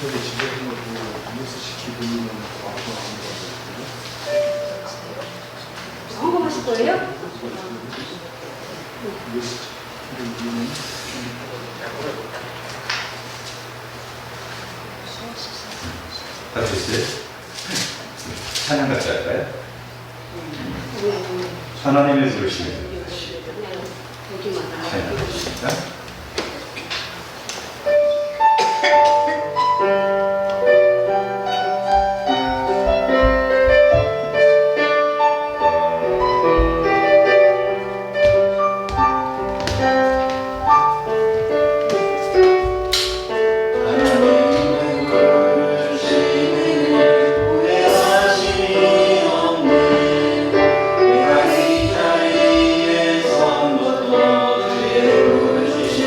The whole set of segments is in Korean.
저기 집에서 뉴스 시키고 있는 와서 궁금하실 거예요? 뉴스 시키고 있는 같이 있어요? 찬양 같이 할까요? 하나님의 부르심에 찬양하십니다. 내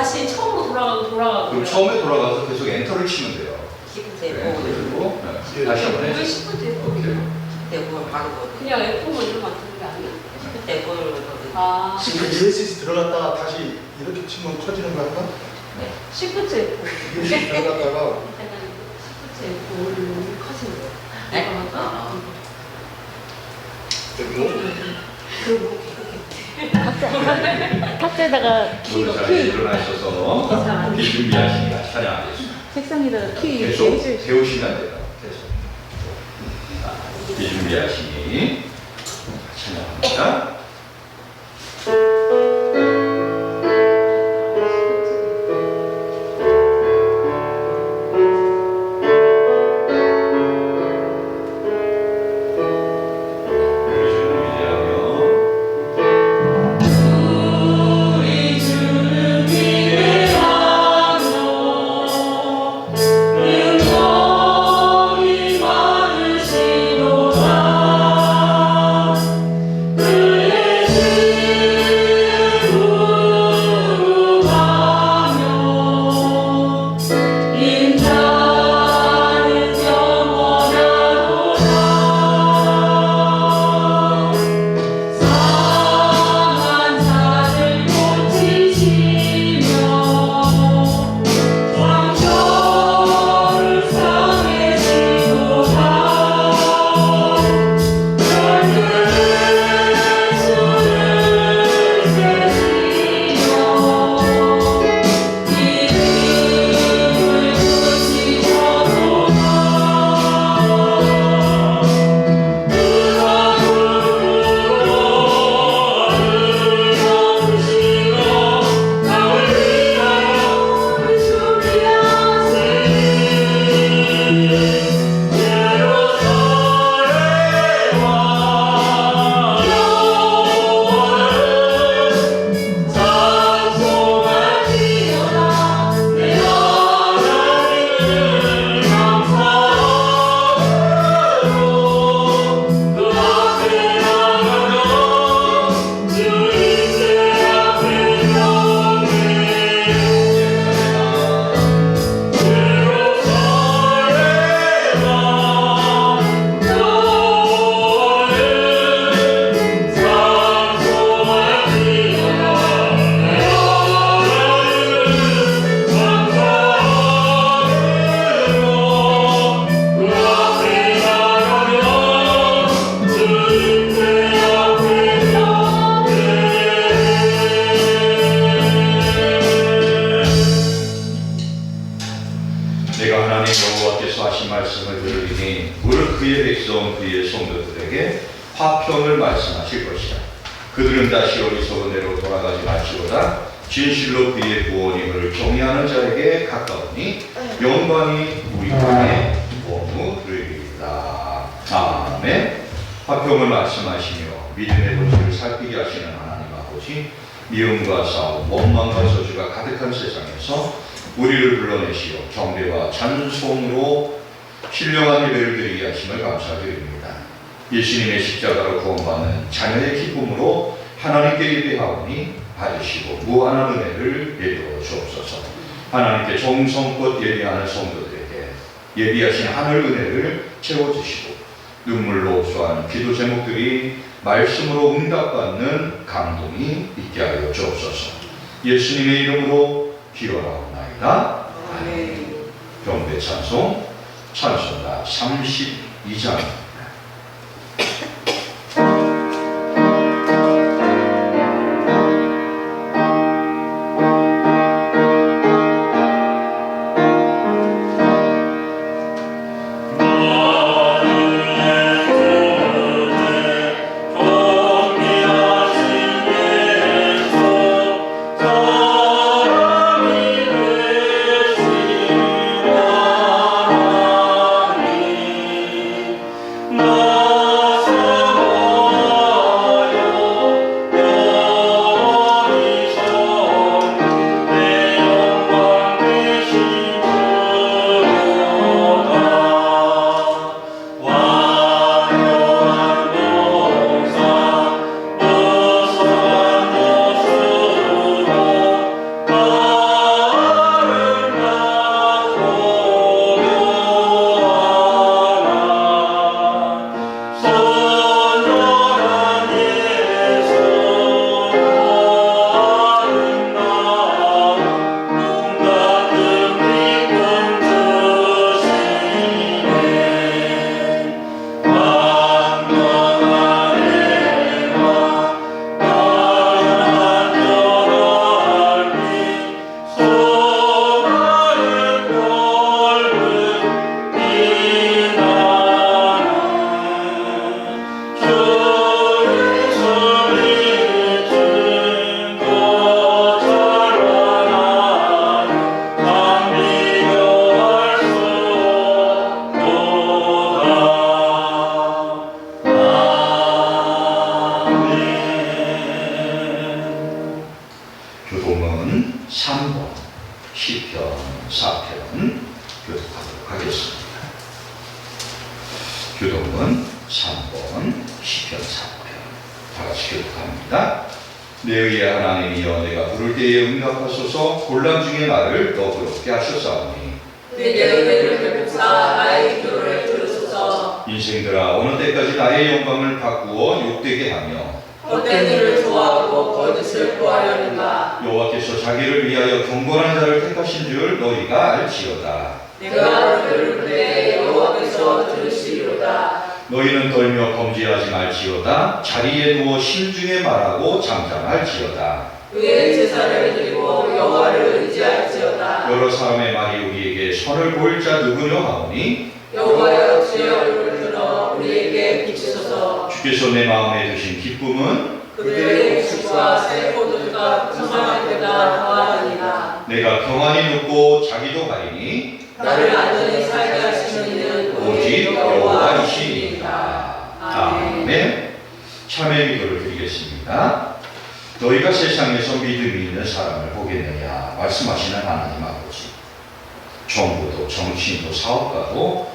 다시 처음으로 돌아가고. 그럼 처음에 돌아가서 계속 엔터를 치면 돼요. 시프트 네, F5 그리고 예. 다시 한번 왜 해주세요. 시프트 F? 오케이. F5를 바로 그냥 F1 이러면 안 되는 게 아니야? 시프트 F5를 아, 지금 ESC 들어갔다가 다시 이렇게 치면 커지는 거 아닌가? 시프트 F. ESC 들어갔다가 시프트 F5를 커지는 거야. 네? 그리고 탁자에다가 모두 잘 일어나셔서 기 준비하시니까 찬양하겠습니다. 책상에다가 키 계속 이렇게 해줄 배우시면 돼요. 계속. 기 준비하시니 찬양합니다. 내가 하나님 여호와께서 하신 말씀을 들으니 무릇 그의 백성 그의 성도들에게 화평을 말씀하실 것이다. 그들은 다시 어리석은 대로 돌아가지 말지어다. 진실로 그의 구원임을 경외하는 자에게 가까우니 영광이 우리 땅에 머무르리이다. 아멘. 화평을 말씀하시며 믿음의 도시를 살피게 하시는 하나님 아버지, 미움과 싸움, 원망과 저주가 가득한 세상에서 우리를 불러내시어 경배와 찬송으로 신령한 예배를 드리게 하심을 감사드립니다. 예수님의 십자가로 구원받는 자녀의 기쁨으로 하나님께 예배하오니 받으시고 무한한 은혜를 예비하여 주옵소서. 하나님께 정성껏 예배하는 성도들에게 예비하신 하늘 은혜를 채워주시고 눈물로 흡수하는 기도 제목들이 말씀으로 응답받는 감동이 있게 하여 주옵소서. 예수님의 이름으로 기도하옵나이다. 아멘. 경배 찬송 찬송가 32장. 3번 시편 4편 교독하도록 하겠습니다. 교독은 3번 시편 4편 다 같이 교독합니다. 내 의의 하나님이여 내가 부를 때에 응답하소서. 곤란 중에 나를 너그럽게 하셨사오니 내게 은혜를 베푸사 나의 기도를 들으소서. 인생들아 어느 때까지 나의 영광을 바꾸어 욕되게 하며 헛된 일을 좋아하고 거짓을 구하려는가. 여호와께서 자기를 위하여 경건한 자를 택하신 줄 너희가 알지어다. 내가 그를 부르되 여호와께서 들으시리로다. 너희는 떨며 범죄하지 말지어다. 자리에 누워 심중에 말하고 잠잠할지어다. 의의 제사를 드리고 여호와를 의지할지어다. 여러 사람의 말이 우리에게 선을 보일 자 누구냐 하오니 여호와여 주의 얼굴을 들어 우리에게 비추소서. 주께서 내 마음에 두신 기쁨은 그들의 목숨과 새 포도주가 풍성할 때가 더하니라. 내가 평안히 눕고 자기도 가리니 나를 안전히 살게 하시는 이는 오직 여호와이시니이다. 아멘. 아멘. 참회 기도를 드리겠습니다. 너희가 세상에서 믿음이 있는 사람을 보겠느냐 말씀하시는 하나님 아버지, 정부도 정치인도 사업가도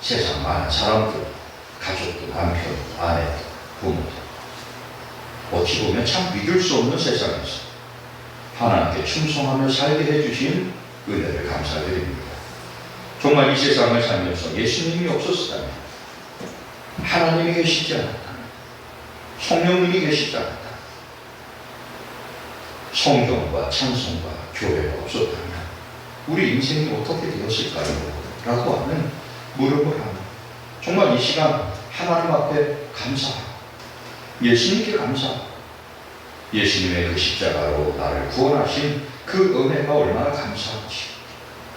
세상 많은 사람들, 가족도 남편, 아내도 부모도 어찌 보면 참 믿을 수 없는 세상에서 하나님께 충성하며 살게 해주신 은혜를 감사드립니다. 정말 이 세상을 살면서 예수님이 없었다면, 하나님이 계시지 않았다면, 성령님이 계시지 않았다면, 성경과 찬송과 교회가 없었다면 우리 인생이 어떻게 되었을까요? 라고 하는 물음을 하는, 정말 이 시간 하나님 앞에 감사하고 예수님께 감사하고 예수님의 그 십자가로 나를 구원하신 그 은혜가 얼마나 감사한지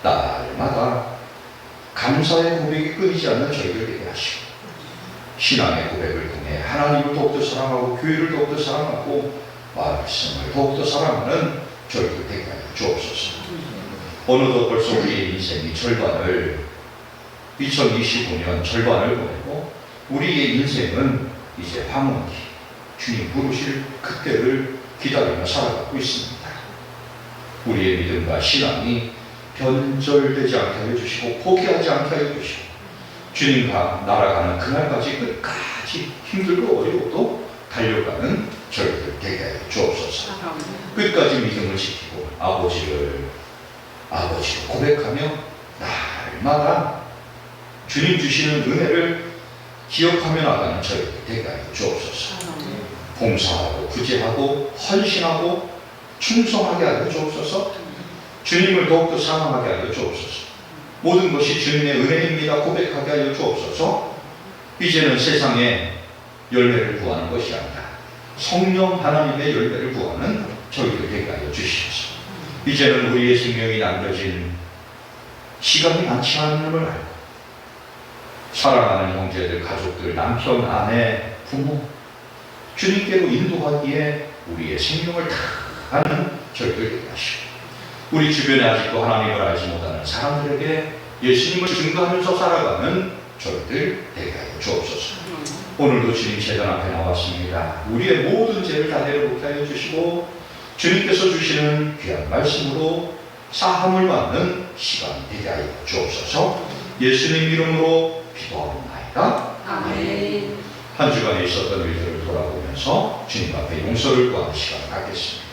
날마다 감사의 고백이 끊이지 않는 저희를 되게 하시고, 신앙의 고백을 통해 하나님을 더욱더 사랑하고 교회를 더욱더 사랑하고 말씀을 더욱더 사랑하는 저희들 되게 하여 주옵소서. 어느덧 벌써 우리의 인생이 절반을, 2025년 절반을 보내고 우리의 인생은 이제 황혼기, 주님 부르실 그때를 기다리며 살아가고 있습니다. 우리의 믿음과 신앙이 변절되지 않게 하여 주시고 포기하지 않게 하여 주시고, 주님과 날아가는 그날까지 끝까지 힘들고 어려워도 달려가는 저희들 되게 하여 주옵소서. 끝까지 믿음을 지키고 아버지를 고백하며 날마다 주님 주시는 은혜를 기억하며 나가는 저희들 되게 하여 주옵소서. 봉사하고 구제하고 헌신하고 충성하게 하여 주옵소서. 주님을 더욱더 사랑하게 하여 주옵소서. 모든 것이 주님의 은혜입니다 고백하게 하여 주옵소서. 이제는 세상에 열매를 구하는 것이 아니라 성령 하나님의 열매를 구하는 저희들 되게 하여 주시옵소서. 이제는 우리의 생명이 남겨진 시간이 많지 않음을 알고 사랑하는 형제들, 가족들, 남편, 아내, 부모 주님께로 인도하기에 우리의 생명을 다하는 저희들 되게 하시고, 우리 주변에 아직도 하나님을 알지 못하는 사람들에게 예수님을 증거하면서 살아가는 저희들 되게 하여 주옵소서. 오늘도 주님 제단 앞에 나왔습니다. 우리의 모든 죄를 다 내려놓게 하여 주시고 주님께서 주시는 귀한 말씀으로 사함을 받는 시간 되게 하여 주옵소서. 예수님 이름으로 기도하옵나이다. 아멘. 한 주간에 있었던 일들을 돌아보면서 주님 앞에 용서를 구하는 시간을 갖겠습니다.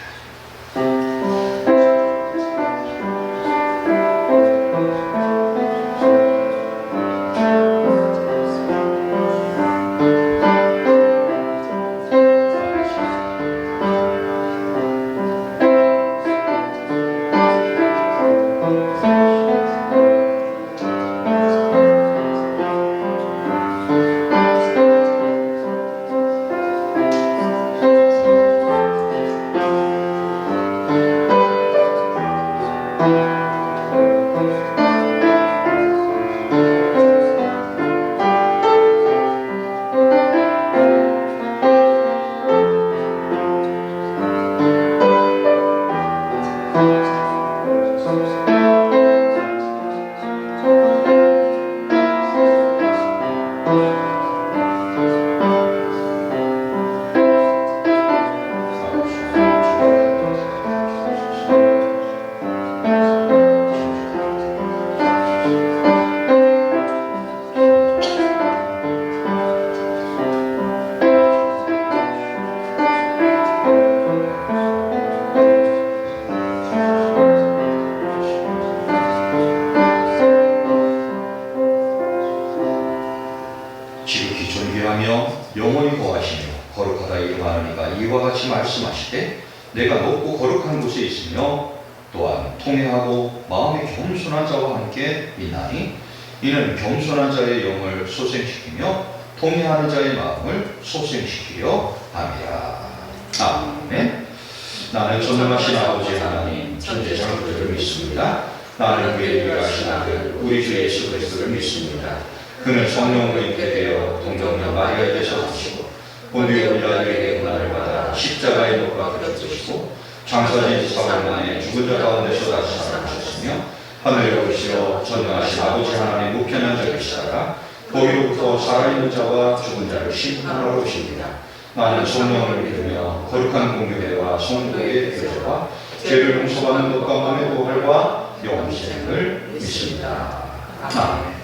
하나님께서가 이와 같이 말씀하시되 내가 높고 거룩한 곳에 있으며 또한 통회하고 마음이 겸손한 자와 함께 있나니 이는 겸손한 자의 영을 소생시키며 통회하는 자의 마음을 소생시키려 함이라. 아멘. 나는 전능하신 아버지 하나님 천지창조주를 믿습니다. 나는 그의 유일하신 아들 우리 주 예수 그리스도를 믿습니다. 그는 성령으로 잉태되어 동정녀 마리아에게서 나시고 본디오 빌라도에게 고난을 받아 십자가에 못 박혀 죽으시고 장사진 4일 만에 죽은 자 가운데서 다시 살아나셨으며 하늘에 오르시러 전능하신 아버지 하나님 우편에 앉아 계시다가 거기로부터 살아있는 자와 죽은 자를 심판하러 오십니다. 나는 성령을 믿으며 거룩한 공교회와 성도의 교제와 죄를 용서받는 것과 몸의 부활과 영생을 믿습니다. 아멘.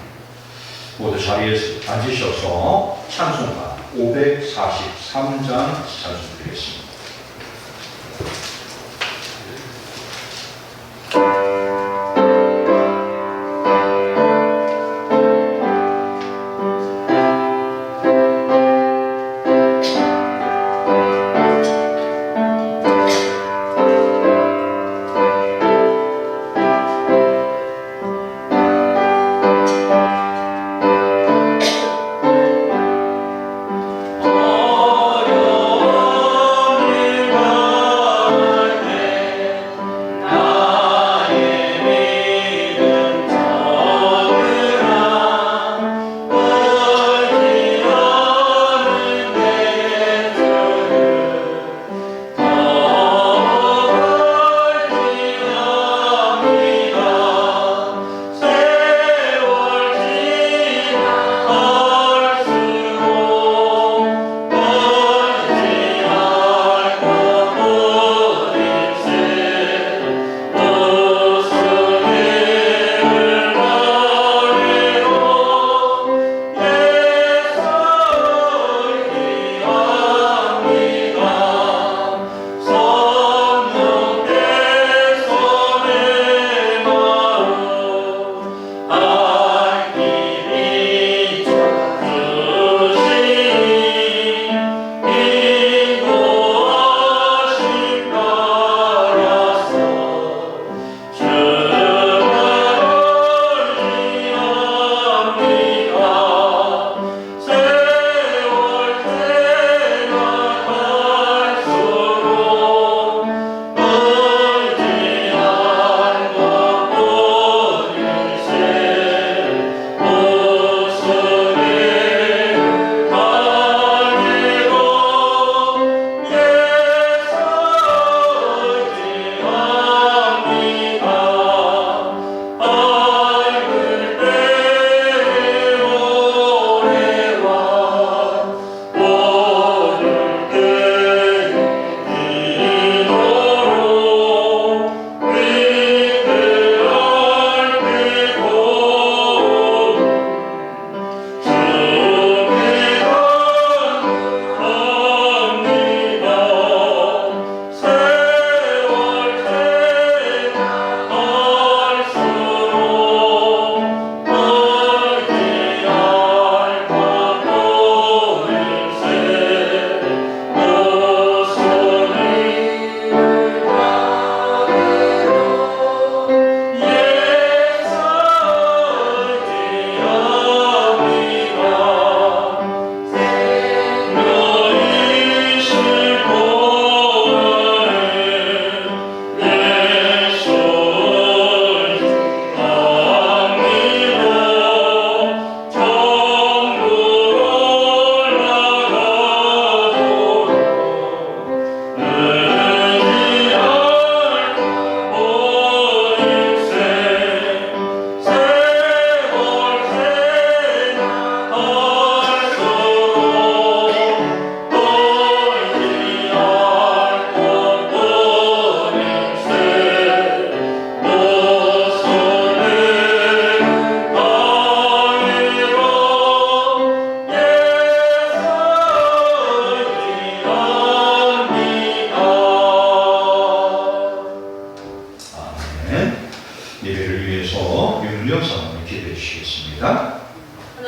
모두 자리에 앉으셔서 찬송가 543장 찬송드리겠습니다.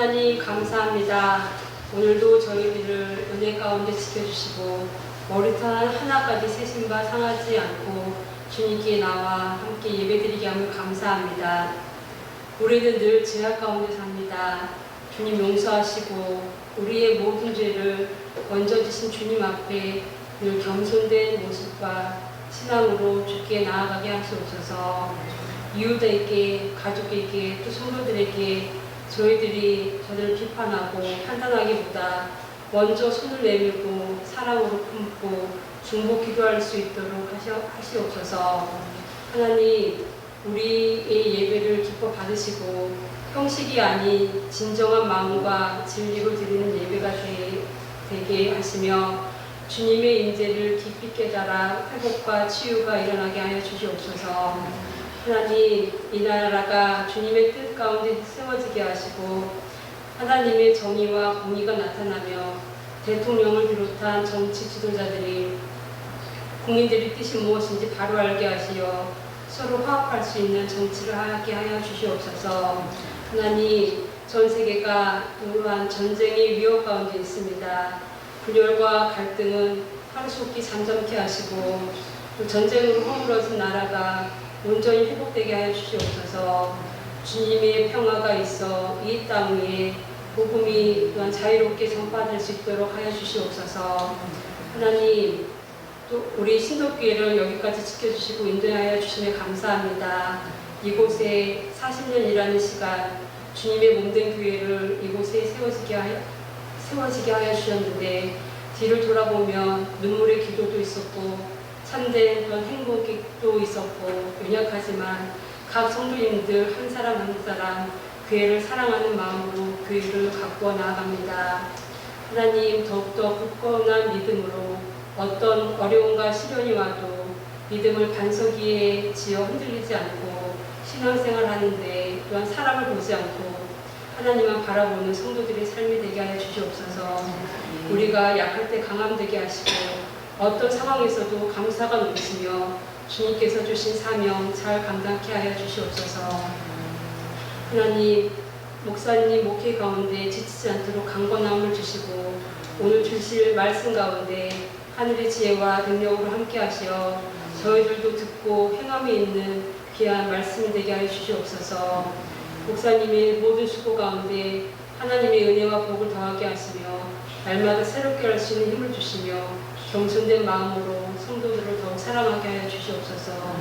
하나님 감사합니다. 오늘도 저희들을 은혜 가운데 지켜주시고 머리털 하나까지 세심바 상하지 않고 주님께 나와 함께 예배드리게 함을 감사합니다. 우리는 늘 죄악 가운데 삽니다. 주님 용서하시고 우리의 모든 죄를 건져주신 주님 앞에 늘 겸손된 모습과 신앙으로 주께 나아가게 하시옵소서. 이웃에게, 가족에게, 또 성도들에게 저희들이 저들을 비판하고 판단하기보다 먼저 손을 내밀고 사랑으로 품고 중보 기도할 수 있도록 하시옵소서. 하나님, 우리의 예배를 기뻐 받으시고 형식이 아닌 진정한 마음과 진리로 드리는 예배가 되게 하시며 주님의 인재를 깊이 깨달아 회복과 치유가 일어나게 하여 주시옵소서. 하나님, 이 나라가 주님의 뜻 가운데 세워지게 하시고 하나님의 정의와 공의가 나타나며 대통령을 비롯한 정치 지도자들이 국민들의 뜻이 무엇인지 바로 알게 하시어 서로 화합할 수 있는 정치를 하게 하여 주시옵소서. 하나님, 전 세계가 또한 전쟁의 위협 가운데 있습니다. 분열과 갈등은 하루속히 잠잠케 하시고 또 전쟁으로 허물어진 나라가 온전히 회복되게 하여 주시옵소서. 주님의 평화가 있어 이 땅 위에 복음이 또한 자유롭게 전파될 수 있도록 하여 주시옵소서. 하나님, 또 우리 신도교회를 여기까지 지켜주시고 인도하여 주시며 감사합니다. 이곳에 40년 일하는 시간 주님의 몸된 교회를 이곳에 세워지게 하여 주셨는데 뒤를 돌아보면 눈물의 기도도 있었고 참된 그런 행복도 있었고 연약하지만 각 성도님들 한 사람 한 사람 교회를 사랑하는 마음으로 교회를 가꾸어 나아갑니다. 하나님, 더욱더 굳건한 믿음으로 어떤 어려움과 시련이 와도 믿음을 반석 위에 지어 흔들리지 않고 신앙생활 하는데 또한 사람을 보지 않고 하나님만 바라보는 성도들의 삶이 되게 하여 주시옵소서. 우리가 약할 때 강함 되게 하시고 어떤 상황에서도 감사가 넘치며 주님께서 주신 사명 잘 감당케 하여 주시옵소서. 하나님, 목사님 목회 가운데 지치지 않도록 강건함을 주시고 오늘 주실 말씀 가운데 하늘의 지혜와 능력으로 함께 하시어 저희들도 듣고 행함이 있는 귀한 말씀이 되게 하여 주시옵소서. 목사님의 모든 수고 가운데 하나님의 은혜와 복을 더하게 하시며 날마다 새롭게 할 수 있는 힘을 주시며 겸손된 마음으로 성도들을 더욱 사랑하게 하여 주시옵소서.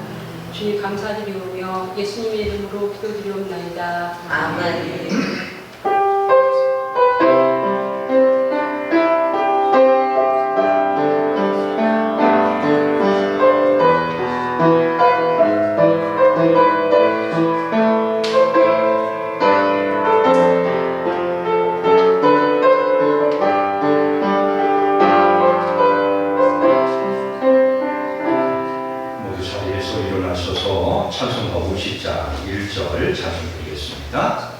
주님 감사드리오며 예수님의 이름으로 기도드리옵나이다. 아멘. 찬송가 50장 1절 찬송드리겠습니다.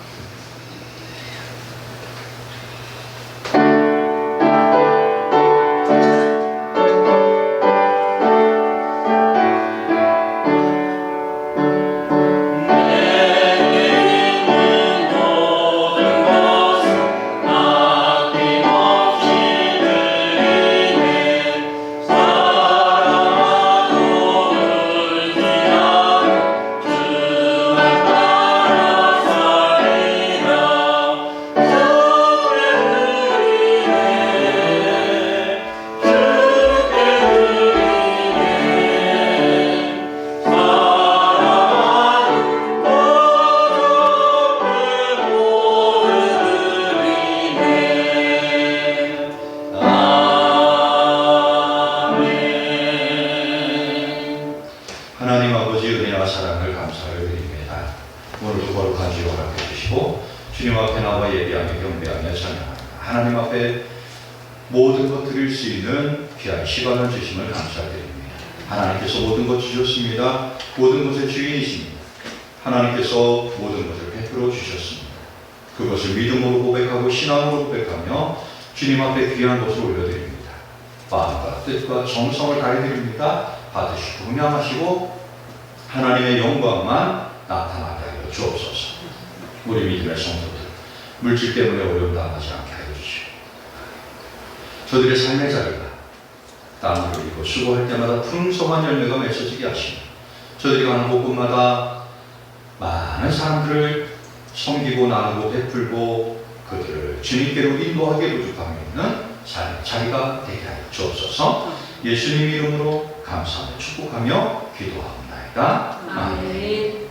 주님 앞에 나와 예배하며 경배하며 찬양합니다. 하나님 앞에 모든 것 드릴 수 있는 귀한 시간을 주심을 감사드립니다. 하나님께서 모든 것 주셨습니다. 모든 것의 주인이십니다. 하나님께서 모든 것을 베풀어 주셨습니다. 그것을 믿음으로 고백하고 신앙으로 고백하며 주님 앞에 귀한 것을 올려드립니다. 마음과 뜻과 정성을 다해드립니다. 받으시고 응양하시고 하나님의 영광만 나타나게 하여 주옵소서. 우리 믿음의 성도들, 물질 때문에 어려움 당하지 않게 하여 주시고 저들의 삶의 자리가 땀을 흘리고 수고할 때마다 풍성한 열매가 맺어지게 하시며 저희들이 가는 곳곳마다 많은 사람들을 섬기고 나누고 베풀고 그들을 주님께로 인도하게 부족함이 있는 삶의 자리가 되게 하여 주옵소서. 예수님 이름으로 감사하며 축복하며 기도하옵나이다. 아멘. 아멘.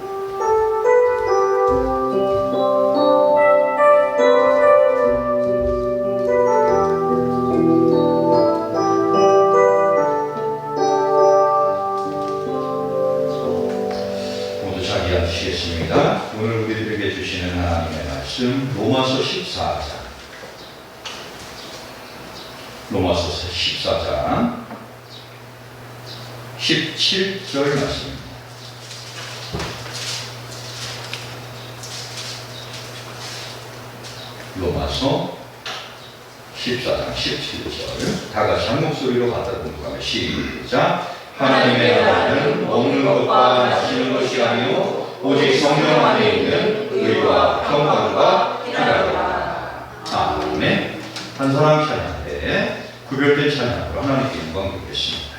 모두 자리 앉으시겠습니다. 오늘 우리들에게 주시는 하나님의 말씀 로마서 14장 로마서 14장 17절 말씀입니다. 로마서 14장 17절 다 같이 한 목소리로 받아 공부하며 시작. 하나님의 나라는 먹는 것과 마시는 것이 아니요 오직 성령 안에 있는 의와 평강과 희락이라. 아멘. 한 사람 찬양 때 구별된 찬양으로 하나님께 영광 드리겠습니다.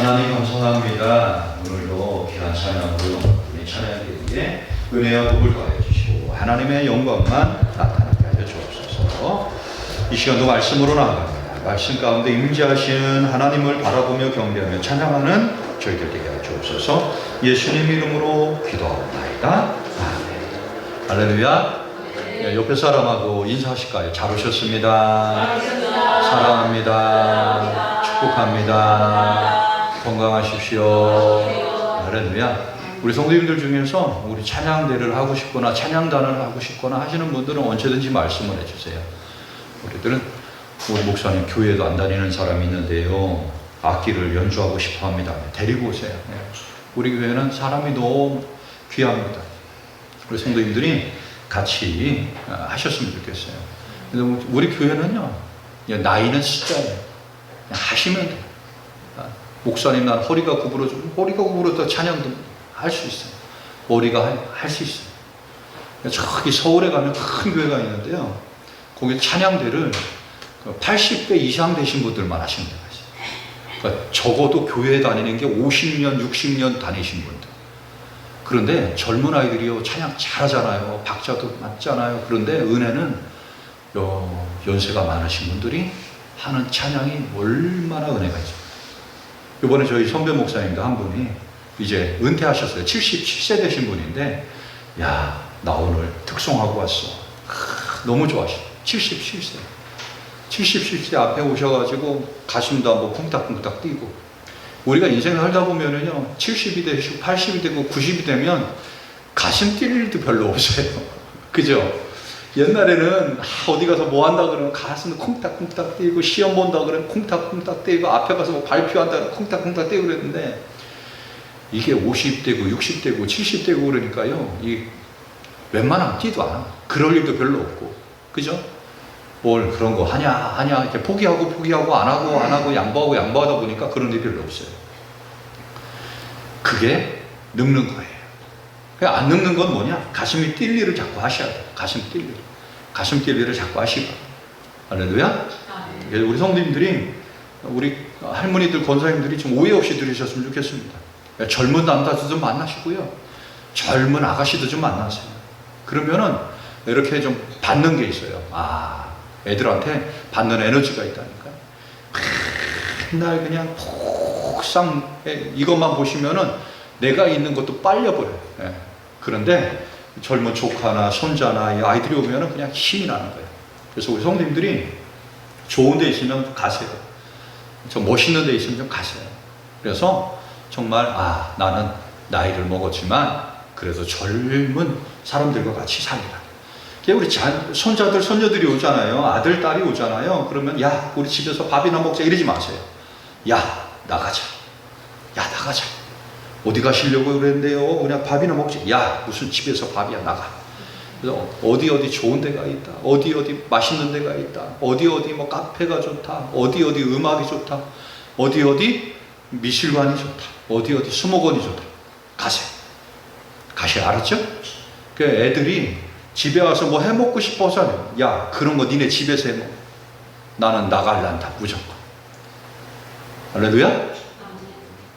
하나님 감사합니다. 오늘도 귀한 찬양으로 우리 찬양에게 은혜와 복을 더하여 주시고 하나님의 영광만 나타나게 하여 주옵소서. 이 시간도 말씀으로 나아갑니다. 말씀 가운데 임재하시는 하나님을 바라보며 경배하며 찬양하는 저희들 되게 하여 주옵소서. 예수님 이름으로 기도하옵나이다. 아멘. 할렐루야. 네, 옆에 사람하고 인사하실까요? 잘 오셨습니다. 사랑합니다. 축복합니다. 건강하십시오. 할렐루야. 우리 성도님들 중에서 우리 찬양대를 하고 싶거나 찬양단을 하고 싶거나 하시는 분들은 언제든지 말씀을 해주세요. 우리들은 우리 목사님 교회도 안 다니는 사람이 있는데요, 악기를 연주하고 싶어 합니다. 데리고 오세요. 우리 교회는 사람이 너무 귀합니다. 우리 성도님들이 같이 하셨으면 좋겠어요. 근데 우리 교회는요, 나이는 숫자예요. 그냥 하시면 돼요. 목사님, 난 허리가 구부러져 찬양도 할 수 있어요. 머리가 할 수 있어요. 저기 서울에 가면 큰 교회가 있는데요, 거기 찬양대를 80대 이상 되신 분들만 하시는 데가 있어요. 그러니까 적어도 교회 다니는 게 50년, 60년 다니신 분들. 그런데 젊은 아이들이요, 찬양 잘하잖아요. 박자도 맞잖아요. 그런데 은혜는 연세가 많으신 분들이 하는 찬양이 얼마나 은혜가 있어요. 이번에 저희 선배 목사님도 한 분이 이제 은퇴하셨어요. 77세 되신 분인데, 야, 나 오늘 특송하고 왔어. 너무 좋아하시죠. 77세 앞에 오셔가지고 가슴도 한번 쿵딱쿵딱 뛰고. 우리가 인생을 살다 보면은요, 70이 되시고 80이 되고 90이 되면 가슴 뛸 일도 별로 없어요. 그죠? 옛날에는 어디 가서 뭐 한다 그러면 가슴 쿵딱쿵딱 뛰고, 시험 본다 그러면 쿵딱쿵딱 뛰고, 앞에 가서 뭐 발표한다 그러면 쿵딱쿵딱 뛰고 그랬는데, 이게 50대고 60대고 70대고 그러니까요, 이 웬만하면 뛰도 않아. 그럴 일도 별로 없고. 그죠? 뭘 그런 거 하냐 이렇게 포기하고 안 하고 양보하다 보니까 그런 일이 별로 없어요. 그게 늙는 거예요. 안 늙는 건 뭐냐? 가슴이 뛸 일을 자꾸 하셔야 돼요. 가슴 뛸 일을 자꾸 하시고. 할렐루야. 우리 성도님들이, 우리 할머니들, 권사님들이 좀 오해 없이 들으셨으면 좋겠습니다. 젊은 남자도 좀 만나시고요, 젊은 아가씨도 좀 만나세요. 그러면은 이렇게 좀 받는 게 있어요. 애들한테 받는 에너지가 있다니까요. 맨날 그냥 폭상 이것만 보시면은 내가 있는 것도 빨려버려요. 그런데 젊은 조카나 손자나 이 아이들이 오면은 그냥 힘이 나는 거예요. 그래서 우리 성도님들이 좋은 데 있으면 좀 가세요. 좀 멋있는 데 있으면 좀 가세요. 그래서 정말 나는 나이를 먹었지만 그래도 젊은 사람들과 같이 살리라. 우리 손자들, 손녀들이 오잖아요. 아들, 딸이 오잖아요. 그러면 야, 우리 집에서 밥이나 먹자 이러지 마세요. 야, 나가자. 어디 가시려고 그랬는데요? 그냥 밥이나 먹자. 야, 무슨 집에서 밥이야, 나가. 그래서 어디 좋은 데가 있다. 어디 맛있는 데가 있다. 어디 뭐 카페가 좋다. 어디 음악이 좋다. 어디 미술관이 좋다. 어디 수목원이 좋다. 가세요. 알았죠? 그 애들이 집에 와서 뭐 해먹고 싶어서, 야, 그런 거 니네 집에서 해먹어. 나는 나갈란다, 무조건. 할렐루야?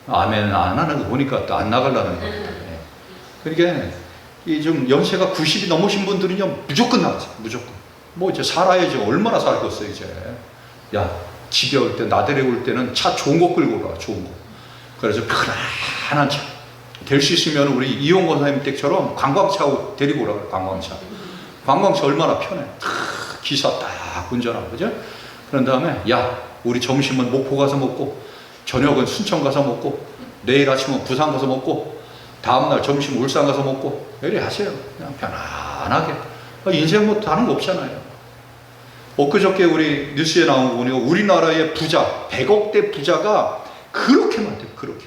아멘. 안 하는 거 보니까 또 안 나가려는 거예요. 그러니까 이 좀 연세가 90이 넘으신 분들은요, 무조건 나가세요. 무조건. 뭐 이제 살아야지. 얼마나 살겠어요, 이제. 야, 집에 올 때, 나들이 올 때는 차 좋은 거 끌고 가, 좋은 거. 그래서 편안한 차. 될 수 있으면 우리 이용 권사님 댁처럼 관광차 데리고 오라고 그래요. 관광차 얼마나 편해. 기사 딱 운전하고, 그죠? 그런 다음에, 야, 우리 점심은 목포 가서 먹고, 저녁은 순천 가서 먹고, 내일 아침은 부산 가서 먹고, 다음날 점심 울산 가서 먹고, 이래 하세요. 그냥 편안하게. 인생 뭐 다른 거 없잖아요. 엊그저께 우리 뉴스에 나온 거 보니까 우리나라의 부자, 100억대 부자가 그렇게 많대요. 그렇게.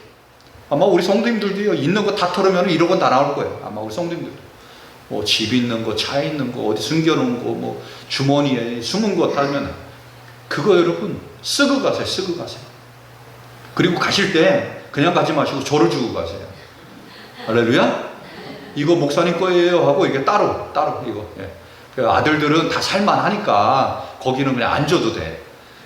아마 우리 성도님들도요, 있는 거 다 털으면 1억 원 다 나올 거예요. 아마 우리 성도님들. 뭐 집 있는 거, 차 있는 거, 어디 숨겨놓은 거, 뭐 주머니에 숨은 거 하면 그거 여러분 쓰고 가세요. 그리고 가실 때 그냥 가지 마시고 저를 주고 가세요. 할렐루야? 이거 목사님 거예요 하고 이게 따로 이거. 그 아들들은 다 살만하니까 거기는 그냥 안 줘도 돼.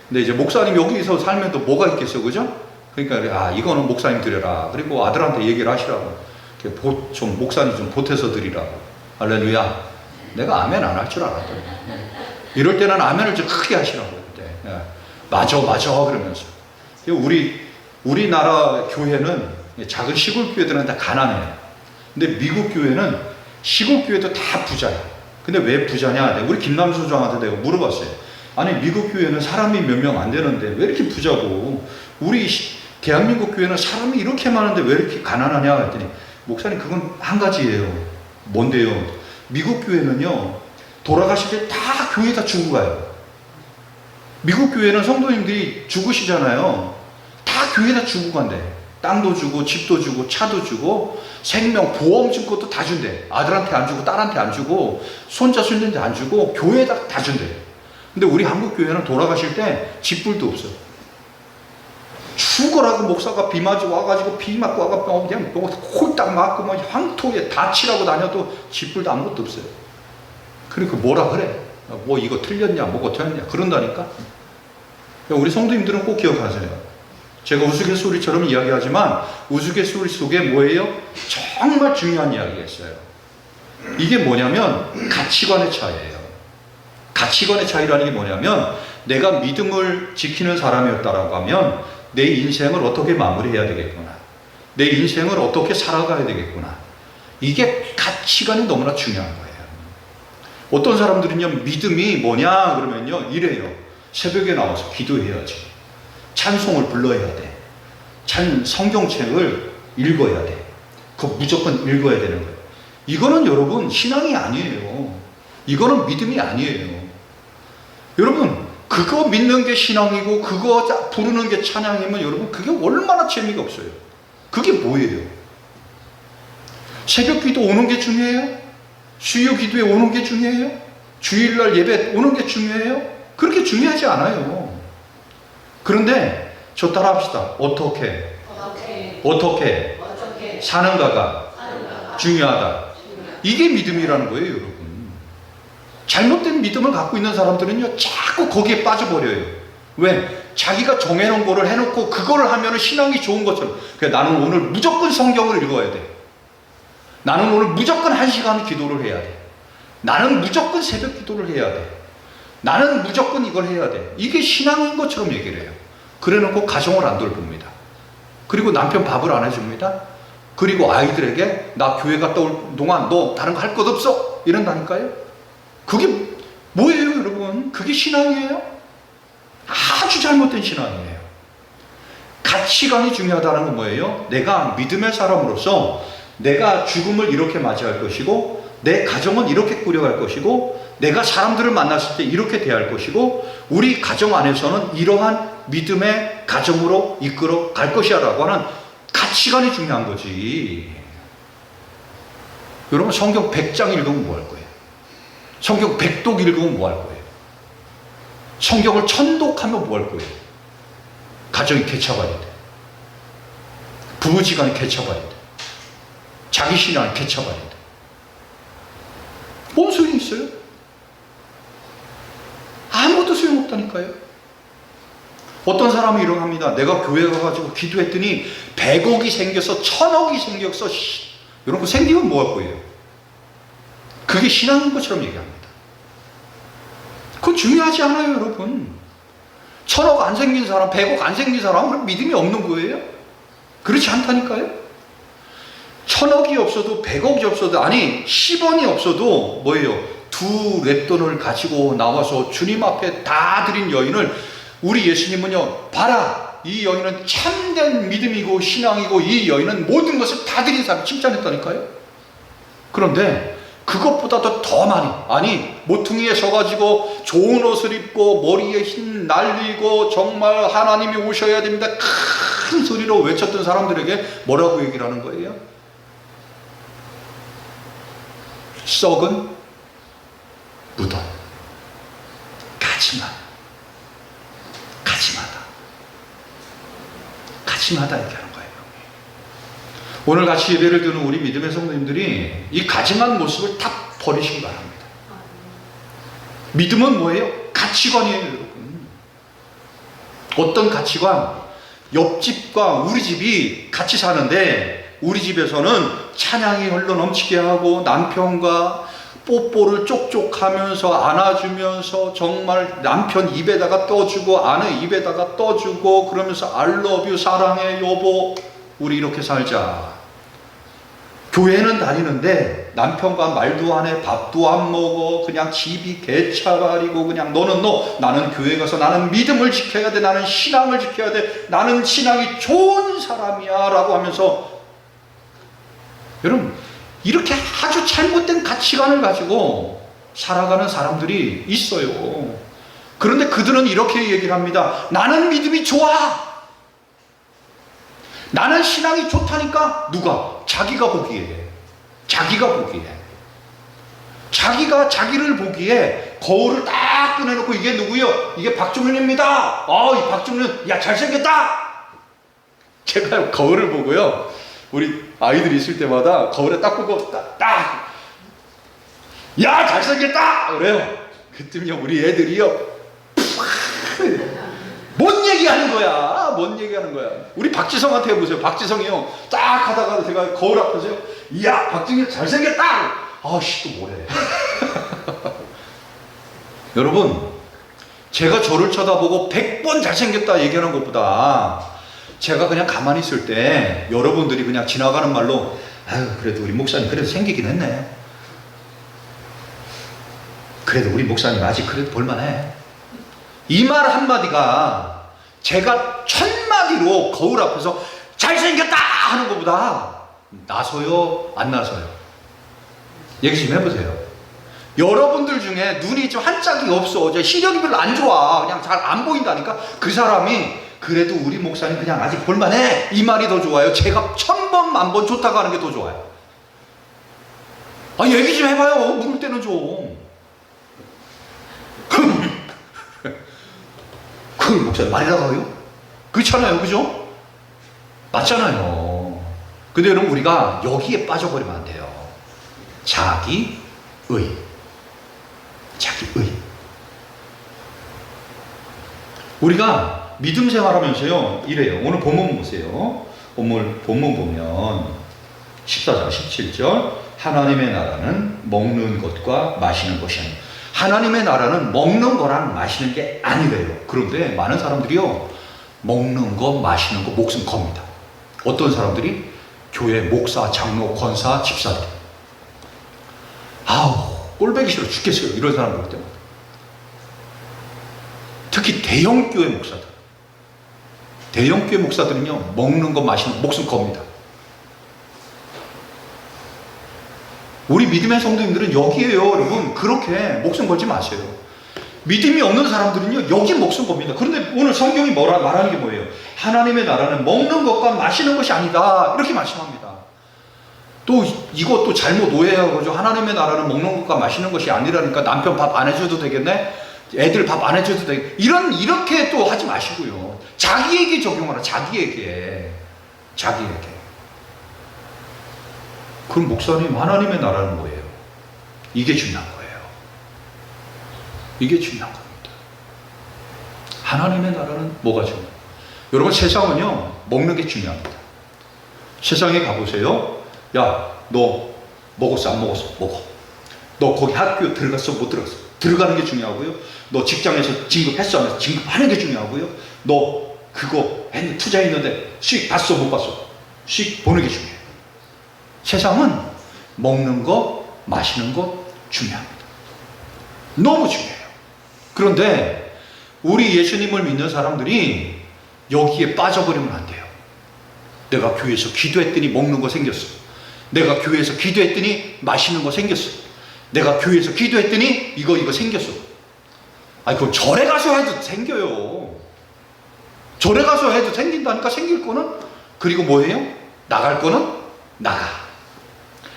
근데 이제 목사님 여기서 살면 또 뭐가 있겠어요, 그죠? 그러니까 이거는 목사님 드려라. 그리고 아들한테 얘기를 하시라고. 좀 목사님 좀 보태서 드리라고. 할렐루야. 내가 아멘 안 할 줄 알았더니. 이럴 때는 아멘을 좀 크게 하시라고. 예. 맞아 그러면서. 우리나라 교회는 작은 시골 교회들은 다 가난해요. 근데 미국 교회는 시골 교회도 다 부자예요. 근데 왜 부자냐? 우리 김남수 장한테 내가 물어봤어요. 아니 미국 교회는 사람이 몇 명 안 되는데 왜 이렇게 부자고 우리 대한민국 교회는 사람이 이렇게 많은데 왜 이렇게 가난하냐 했더니 목사님 그건 한 가지예요. 뭔데요? 미국 교회는요 돌아가실 때 다 교회에다 주고 가요. 미국 교회는 성도님들이 죽으시잖아요. 다 교회에다 주고 간대. 땅도 주고 집도 주고 차도 주고 생명 보험증권도 다 준대. 아들한테 안 주고 딸한테 안 주고 손자 손녀한테 안 주고 교회에다 다 준대. 근데 우리 한국 교회는 돌아가실 때 집불도 없어. 죽어라고 목사가 비 맞고 와가지고 비 맞고 와가지고 그냥 홀딱 맞고 뭐 황토에 다 칠하고 다녀도 집불도 아무것도 없어요. 그러니까 뭐라 그래? 뭐 이거 틀렸냐 뭐가 틀렸냐 그런다니까. 우리 성도님들은 꼭 기억하세요. 제가 우스갯소리처럼 이야기하지만 우스갯소리 속에 뭐예요? 정말 중요한 이야기가 있어요. 이게 뭐냐면 가치관의 차이예요. 가치관의 차이라는 게 뭐냐면 내가 믿음을 지키는 사람이었다라고 하면 내 인생을 어떻게 마무리해야 되겠구나. 내 인생을 어떻게 살아가야 되겠구나. 이게 가치관이 너무나 중요한 거예요. 어떤 사람들은요 믿음이 뭐냐 그러면요 이래요. 새벽에 나와서 기도해야지. 찬송을 불러야 돼. 성경책을 읽어야 돼. 그거 무조건 읽어야 되는 거예요. 이거는 여러분 신앙이 아니에요. 이거는 믿음이 아니에요. 여러분 그거 믿는 게 신앙이고 그거 부르는 게 찬양이면 여러분 그게 얼마나 재미가 없어요. 그게 뭐예요? 새벽 기도 오는 게 중요해요? 수요 기도에 오는 게 중요해요? 주일날 예배 오는 게 중요해요? 그렇게 중요하지 않아요. 그런데 저 따라 합시다. 어떻게 사는가가 중요하다. 이게 믿음이라는 거예요, 여러분. 잘못된 믿음을 갖고 있는 사람들은요, 자꾸 거기에 빠져버려요. 왜? 자기가 정해놓은 거를 해놓고 그거를 하면 신앙이 좋은 것처럼. 그러니까 나는 오늘 무조건 성경을 읽어야 돼. 나는 오늘 무조건 1시간 기도를 해야 돼. 나는 무조건 새벽 기도를 해야 돼. 나는 무조건 이걸 해야 돼. 이게 신앙인 것처럼 얘기를 해요. 그래놓고 가정을 안 돌봅니다. 그리고 남편 밥을 안 해줍니다. 그리고 아이들에게 나 교회 갔다 올 동안 너 다른 거 할 것 없어 이런다니까요. 그게 뭐예요, 여러분? 그게 신앙이에요? 아주 잘못된 신앙이에요. 가치관이 중요하다는 건 뭐예요? 내가 믿음의 사람으로서 내가 죽음을 이렇게 맞이할 것이고 내 가정은 이렇게 꾸려갈 것이고 내가 사람들을 만났을 때 이렇게 대할 것이고 우리 가정 안에서는 이러한 믿음의 가정으로 이끌어 갈 것이야 라고 하는 가치관이 중요한 거지. 여러분 성경 100장 읽으면 뭐 할 거예요? 성경 100독 읽으면 뭐 할 거예요? 성경을 1000독하면 뭐 할 거예요? 가정이 개차봐야 돼. 부부지간이 개차봐야 돼. 자기 신앙이 개차봐야 돼. 뭔 소용이 있어요? 아무것도 소용없다니까요. 어떤 사람이 이러고 합니다. 내가 교회 가가지고 기도했더니 100억이 생겨서 1000억이 생겨서 이런 거 생기면 뭐 할 거예요? 그게 신앙인 것처럼 얘기합니다. 그건 중요하지 않아요, 여러분. 1000억 안 생긴 사람, 100억 안 생긴 사람은 믿음이 없는 거예요? 그렇지 않다니까요? 1000억이 없어도 100억이 없어도 아니 10원이 없어도 뭐예요? 2 랫돈을 가지고 나와서 주님 앞에 다 드린 여인을 우리 예수님은요 봐라 이 여인은 참된 믿음이고 신앙이고 이 여인은 모든 것을 다 드린 사람 칭찬했다니까요. 그런데 그것보다도 더 많이 아니 모퉁이에 서가지고 좋은 옷을 입고 머리에 흰 날리고 정말 하나님이 오셔야 됩니다 큰 소리로 외쳤던 사람들에게 뭐라고 얘기를 하는 거예요? 썩은 무덤 가지마다 얘기하는 거예요. 오늘 같이 예배를 드는 우리 믿음의 성도님들이 이 가증한 모습을 다 버리시기 바랍니다. 믿음은 뭐예요? 가치관이에요, 여러분. 어떤 가치관? 옆집과 우리 집이 같이 사는데 우리 집에서는 찬양이 흘러 넘치게 하고 남편과 뽀뽀를 쪽쪽하면서 안아주면서 정말 남편 입에다가 떠주고 아내 입에다가 떠주고 그러면서 I love you 사랑해 여보 우리 이렇게 살자. 교회는 다니는데 남편과 말도 안 해, 밥도 안 먹어, 그냥 집이 개차발이고 그냥 너는 너, 나는 교회 가서 나는 믿음을 지켜야 돼, 나는 신앙을 지켜야 돼, 나는 신앙이 좋은 사람이야 라고 하면서 여러분 이렇게 아주 잘못된 가치관을 가지고 살아가는 사람들이 있어요. 그런데 그들은 이렇게 얘기를 합니다. 나는 믿음이 좋아. 나는 신앙이 좋다니까. 누가? 자기가 보기에. 자기가 보기에. 자기가 자기를 보기에 거울을 딱 꺼내놓고 이게 누구요? 이게 박종윤입니다. 이 박종윤, 야 잘생겼다. 제가 거울을 보고요. 우리 아이들이 있을 때마다 거울에 딱 보고 딱 야 잘생겼다 그래요. 그때요 우리 애들이요 뭔 얘기하는 거야? 뭔 얘기하는 거야? 우리 박지성한테 해보세요. 박지성이요 딱 하다가 제가 거울 앞에서요 야 박지성 잘생겼다. 아씨 또 뭐래. 여러분 제가 저를 쳐다보고 100번 잘생겼다 얘기하는 것보다 제가 그냥 가만히 있을 때 여러분들이 그냥 지나가는 말로 아유 그래도 우리 목사님 그래도 생기긴 했네. 그래도 우리 목사님 아직 그래도 볼만해. 이 말 한마디가 제가 1000마디로 거울 앞에서 잘생겼다 하는 것보다 나서요 안 나서요? 얘기 좀 해보세요. 여러분들 중에 눈이 좀 한 짝이 없어, 시력이 별로 안 좋아, 그냥 잘 안 보인다니까 그 사람이 그래도 우리 목사님 그냥 아직 볼만해 이 말이 더 좋아요? 제가 1000번 1000번 좋다고 하는 게 더 좋아요? 얘기 좀 해봐요. 물을 때는 좀. 그걸 목사님 말이 나가요? 그렇잖아요, 그죠? 맞잖아요. 근데 여러분 우리가 여기에 빠져버리면 안 돼요. 자기의. 우리가 믿음 생활하면서요 이래요. 오늘 본문 보세요. 본문 보면 14장 17절 하나님의 나라는 먹는 것과 마시는 것이 아니에요. 하나님의 나라는 먹는 거랑 마시는 게 아니래요. 그런데 많은 사람들이요 먹는 거 마시는 거 목숨 겁니다. 어떤 사람들이? 교회 목사, 장로, 권사, 집사들. 꼴보기 싫어 죽겠어요 이런 사람 볼 때마다. 특히 대형교회 목사들. 대형교회 목사들은요 먹는 거 마시는 거 목숨 겁니다. 우리 믿음의 성도님들은 여기에요 여러분. 그렇게 목숨 걸지 마세요. 믿음이 없는 사람들은요 여기 목숨 겁니다. 그런데 오늘 성경이 말하는 게 뭐예요? 하나님의 나라는 먹는 것과 마시는 것이 아니다 이렇게 말씀합니다. 또 이것도 잘못 오해해가지고 하나님의 나라는 먹는 것과 마시는 것이 아니라니까 남편 밥 안 해줘도 되겠네? 애들 밥 안 해줘도 되겠네? 이렇게 또 하지 마시고요. 자기에게 적용하라. 자기에게. 그럼 목사님 하나님의 나라는 뭐예요? 이게 중요한 거예요. 이게 중요한 겁니다. 하나님의 나라는 뭐가 중요해요? 여러분 세상은요 먹는 게 중요합니다. 세상에 가보세요. 야 너 먹었어 안 먹었어? 먹어. 너 거기 학교 들어갔어 못 들어갔어? 들어가는 게 중요하고요. 너 직장에서 진급했어 안 했어? 진급하는 게 중요하고요. 너 그거 투자했는데 수익 봤어 못 봤어? 수익 보는 게 중요해요. 세상은 먹는 거 마시는 거 중요합니다. 너무 중요해요. 그런데 우리 예수님을 믿는 사람들이 여기에 빠져버리면 안 돼요. 내가 교회에서 기도했더니 먹는 거 생겼어. 내가 교회에서 기도했더니 마시는 거 생겼어. 내가 교회에서 기도했더니 이거 생겼어. 그럼 절에 가서 해도 생겨요. 절에 가서 해도 생긴다니까. 생길 거는. 그리고 뭐예요? 나갈 거는 나가.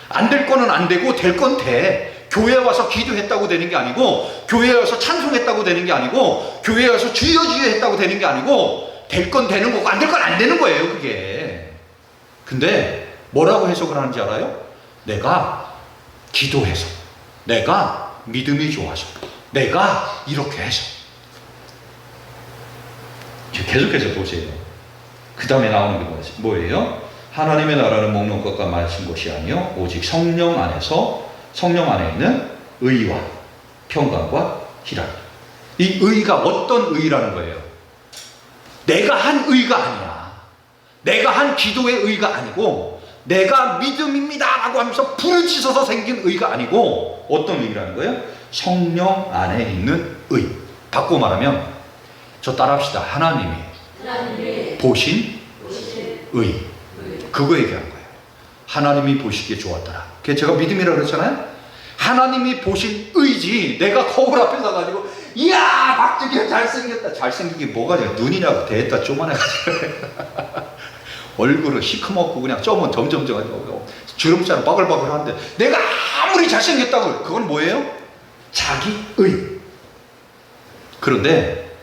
안 될 거는 안 되고 될 건 돼. 교회에 와서 기도했다고 되는 게 아니고, 교회에 와서 찬송했다고 되는 게 아니고, 교회에 와서 주여 했다고 되는 게 아니고, 될 건 되는 거고 안 될 건 안 되는 거예요 그게. 근데 뭐라고 해석을 하는지 알아요? 내가 기도해서, 내가 믿음이 좋아서, 내가 이렇게 해서. 계속해서 보세요. 그 다음에 나오는 게 뭐예요? 하나님의 나라는 먹는 것과 마시는 것이 아니요 오직 성령 안에 있는 의와 평강과 희락. 이 의가 어떤 의라는 거예요? 내가 한 의가 아니야. 내가 한 기도의 의가 아니고 내가 믿음입니다 라고 하면서 부르짖어서 생긴 의가 아니고 어떤 의라는 거예요? 성령 안에 있는 의. 바꿔 말하면 저 따라합시다. 하나님이 보신 의. 그거 얘기하는 거예요. 하나님이 보시기에 좋았더라. 그게 제가 믿음이라고 그랬잖아요. 하나님이 보신 의지. 내가 거울 앞에 서가지고 이야 박주기 잘생겼다. 잘생긴 게 뭐가 돼? 눈이냐고 대했다 쪼만해가지고 얼굴은 시커멓고 그냥 점은 점점 주름살은 바글바글한데 내가 아무리 잘생겼다고 그건 뭐예요? 자기의. 그런데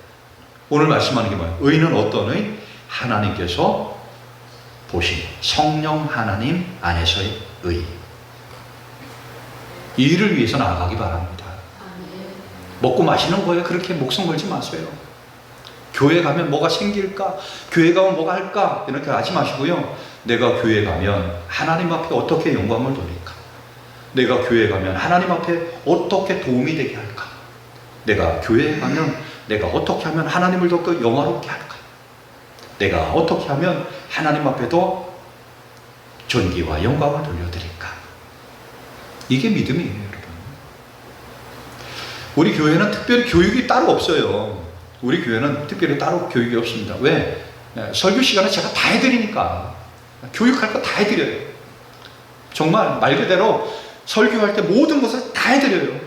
오늘 말씀하는 게 뭐예요? 의는 어떤 의? 하나님께서 보신 성령 하나님 안에서의 의. 이 일을 위해서 나아가기 바랍니다. 먹고 마시는 거에 그렇게 목숨 걸지 마세요. 교회 가면 뭐가 생길까? 교회 가면 뭐가 할까? 이렇게 하지 마시고요. 내가 교회 가면 하나님 앞에 어떻게 영광을 돌릴까? 내가 교회 가면 하나님 앞에 어떻게 도움이 되게 할까? 내가 교회에 가면 내가 어떻게 하면 하나님을 더 영화롭게 할까? 내가 어떻게 하면 하나님 앞에도 존귀와 영광을 돌려드릴까? 이게 믿음이에요, 여러분. 우리 교회는 특별히 교육이 따로 없어요. 우리 교회는 특별히 따로 교육이 없습니다. 왜? 설교 시간에 제가 다 해드리니까. 교육할 거 다 해드려요. 정말 말 그대로 설교할 때 모든 것을 다 해드려요.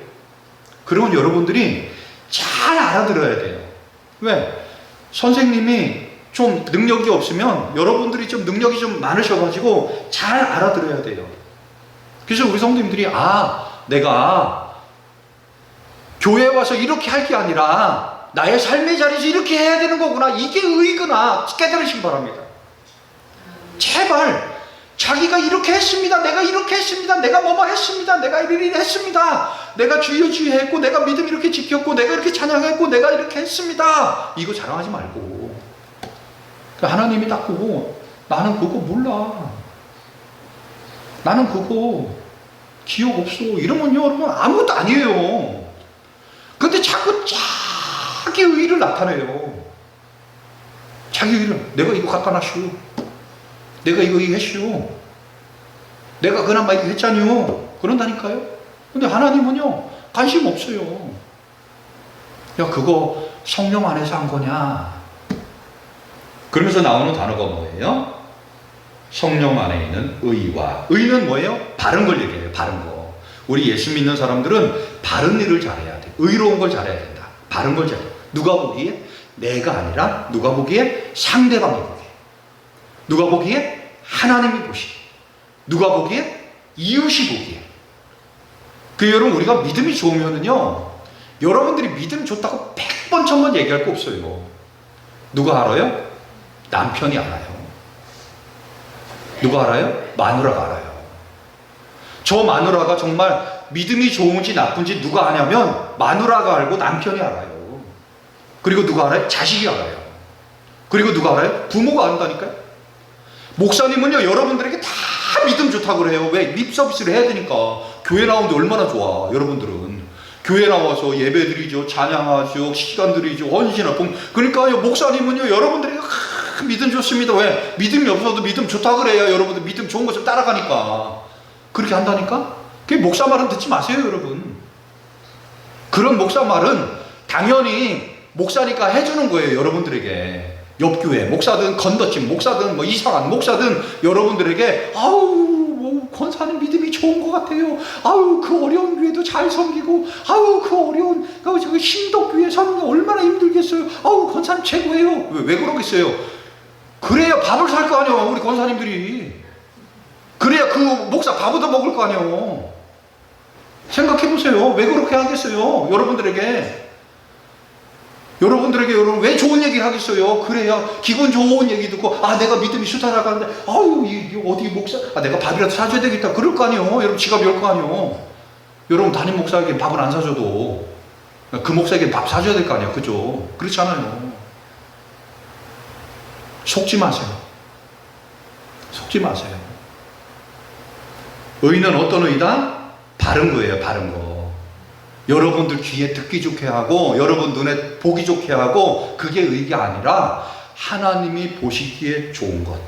그러면 여러분들이 잘 알아들어야 돼요. 왜? 선생님이 좀 능력이 없으면 여러분들이 좀 능력이 좀 많으셔가지고 잘 알아들어야 돼요. 그래서 우리 성도님들이 내가 교회에 와서 이렇게 할 게 아니라 나의 삶의 자리에서 이렇게 해야 되는 거구나. 이게 의구나. 깨달으시기 바랍니다. 제발 자기가 이렇게 했습니다. 내가 이렇게 했습니다. 내가 뭐뭐 했습니다. 내가 이리 했습니다. 내가 주여 주여 했고 내가 믿음 이렇게 지켰고 내가 이렇게 찬양했고 내가 이렇게 했습니다. 이거 자랑하지 말고 하나님이 딱 보고 나는 그거 몰라. 나는 그거 기억 없어. 이러면요 여러분 아무것도 아니에요. 근데 자꾸 자기 의의를 나타내요. 자기 의의를 내가 이거 갖다 놨슈. 내가 이거 했슈. 내가 그나마 이렇게 했잖요. 그런다니까요. 근데 하나님은요 관심 없어요. 야 그거 성령 안에서 한 거냐. 그러면서 나오는 단어가 뭐예요? 성령 안에 있는 의와. 의는 뭐예요? 바른 걸 얘기해요. 바른 거. 우리 예수 믿는 사람들은 바른 일을 잘해야 돼. 의로운 걸 잘해야 된다. 바른 걸 잘해. 누가 보기에? 내가 아니라 누가 보기에? 상대방이 보기에. 누가 보기에? 하나님이 보시기에. 누가 보기에? 이웃이 보기에. 여러분 우리가 믿음이 좋으면은요 여러분들이 믿음이 좋다고 100번 1000번 얘기할 거 없어요. 누가 알아요? 남편이 알아요. 누가 알아요? 마누라가 알아요. 저 마누라가 정말 믿음이 좋은지 나쁜지 누가 아냐면 마누라가 알고 남편이 알아요. 그리고 누가 알아요? 자식이 알아요. 그리고 누가 알아요? 부모가 안다니까요. 목사님은요 여러분들에게 다 믿음 좋다고 그래요. 왜? 립 서비스를 해야 되니까. 교회 나오는데 얼마나 좋아. 여러분들은 교회 나와서 예배드리죠, 찬양하죠, 시간 드리죠, 헌신하고. 그러니까요 목사님은요 여러분들에게 믿음 좋습니다. 왜? 믿음이 없어도 믿음 좋다 그래야 여러분들 믿음 좋은 것을 따라가니까. 그렇게 한다니까? 그게 목사 말은 듣지 마세요 여러분. 그런 목사 말은 당연히 목사니까 해주는 거예요 여러분들에게. 옆교회 목사든 건더집 목사든 뭐 이상한 목사든 여러분들에게 뭐 권사님 믿음이 좋은 것 같아요. 그 어려운 교회도 잘 섬기고 그 어려운 그 신도교회 섬기기 얼마나 힘들겠어요. 권사님 최고예요. 왜 그러겠어요? 그래야 밥을 살 거 아니에요 우리 권사님들이. 그래야 그 목사 밥 얻어 먹을 거 아니에요. 생각해보세요. 왜 그렇게 하겠어요 여러분들에게. 여러분 왜 좋은 얘기 하겠어요? 그래야 기분 좋은 얘기 듣고 내가 믿음이 수탈하가는데 이거 어디 목사 내가 밥이라도 사줘야 되겠다 그럴 거 아니에요. 여러분 지갑이 열 거 아니에요. 여러분 담임 목사에게 밥을 안 사줘도 그 목사에게 밥 사줘야 될 거 아니에요. 그죠? 그렇지 않아요. 속지 마세요. 속지 마세요. 의는 어떤 의다? 바른 거예요, 바른 거. 여러분들 귀에 듣기 좋게 하고 여러분 눈에 보기 좋게 하고 그게 의가 아니라 하나님이 보시기에 좋은 것,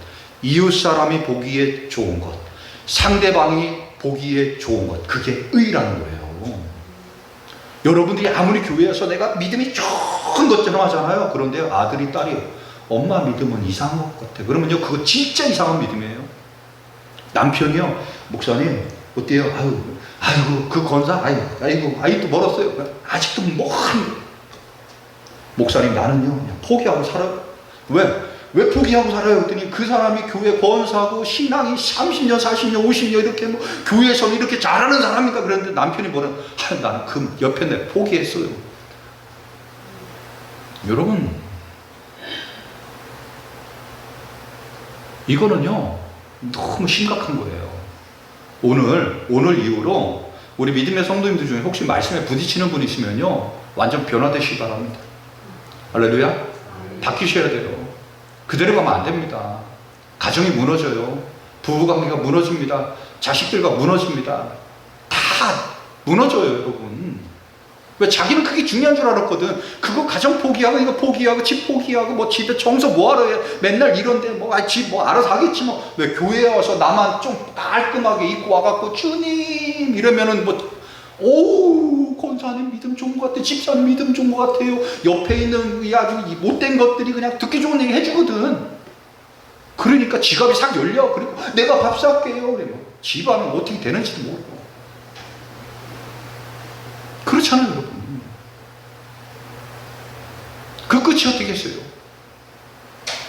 이웃 사람이 보기에 좋은 것, 상대방이 보기에 좋은 것, 그게 의라는 거예요. 여러분들이 아무리 교회에서 내가 믿음이 좋은 것처럼 하잖아요. 그런데 아들이 딸이 엄마 믿음은 이상한 것 같아. 그러면요, 그거 진짜 이상한 믿음이에요. 남편이요, 목사님 어때요? 아이고 그 권사 아이고 멀었어요. 아직도 먼. 목사님 나는요 그냥 포기하고 살아요. 왜 포기하고 살아요? 그랬더니 그 사람이 교회 권사고 신앙이 30년 40년 50년 이렇게 뭐 교회에서 이렇게 잘하는 사람이니까. 그랬는데 남편이 뭐라, 나는 그 옆에 내 포기했어요. 여러분, 이거는요 너무 심각한 거예요. 오늘 이후로 우리 믿음의 성도님들 중에 혹시 말씀에 부딪히는 분 있으면요 완전 변화되시기 바랍니다. 할렐루야. 바뀌셔야 돼요. 그대로 가면 안 됩니다. 가정이 무너져요. 부부관계가 무너집니다. 자식들과 무너집니다. 다 무너져요, 여러분. 왜? 자기는 그게 중요한 줄 알았거든. 그거 가정 포기하고 이거 포기하고 집 포기하고 뭐 집에 청소 뭐하러 해? 맨날 이런데 집 알아서 하겠지 뭐. 왜 교회에 와서 나만 좀 깔끔하게 입고 와갖고 주님 이러면은 오, 권사님 믿음 좋은 것 같아요. 집사님 믿음 좋은 것 같아요. 옆에 있는 이 아주 못된 것들이 그냥 듣기 좋은 얘기 해주거든. 그러니까 지갑이 싹 열려. 그리고 내가 밥 살게요. 그러면 집안은 어떻게 되는지도 모르고. 그렇잖아요, 여러분. 그 끝이 어떻게 겠어요?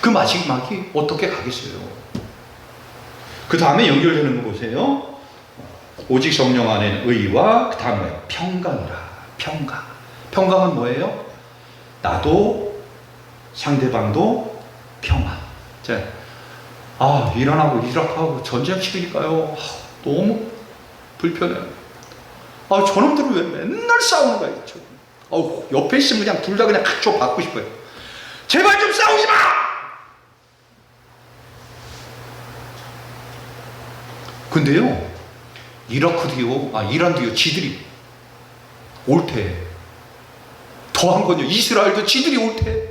그 마지막이 어떻게 가겠어요? 그 다음에 연결되는 거 보세요. 오직 성령 안에는 의와 그 다음에 평강이라. 평강은 뭐예요? 나도 상대방도 평안. 이란하고 이라크하고 전쟁 치르니까요 너무 불편해요. 저놈들은 왜 맨날 싸우는 거야? 옆에 있으면 그냥 둘 다 그냥 각조 받고 싶어요. 제발 좀 싸우지 마! 근데요 이란도요 지들이 옳대. 더한 건요 이스라엘도 지들이 옳대.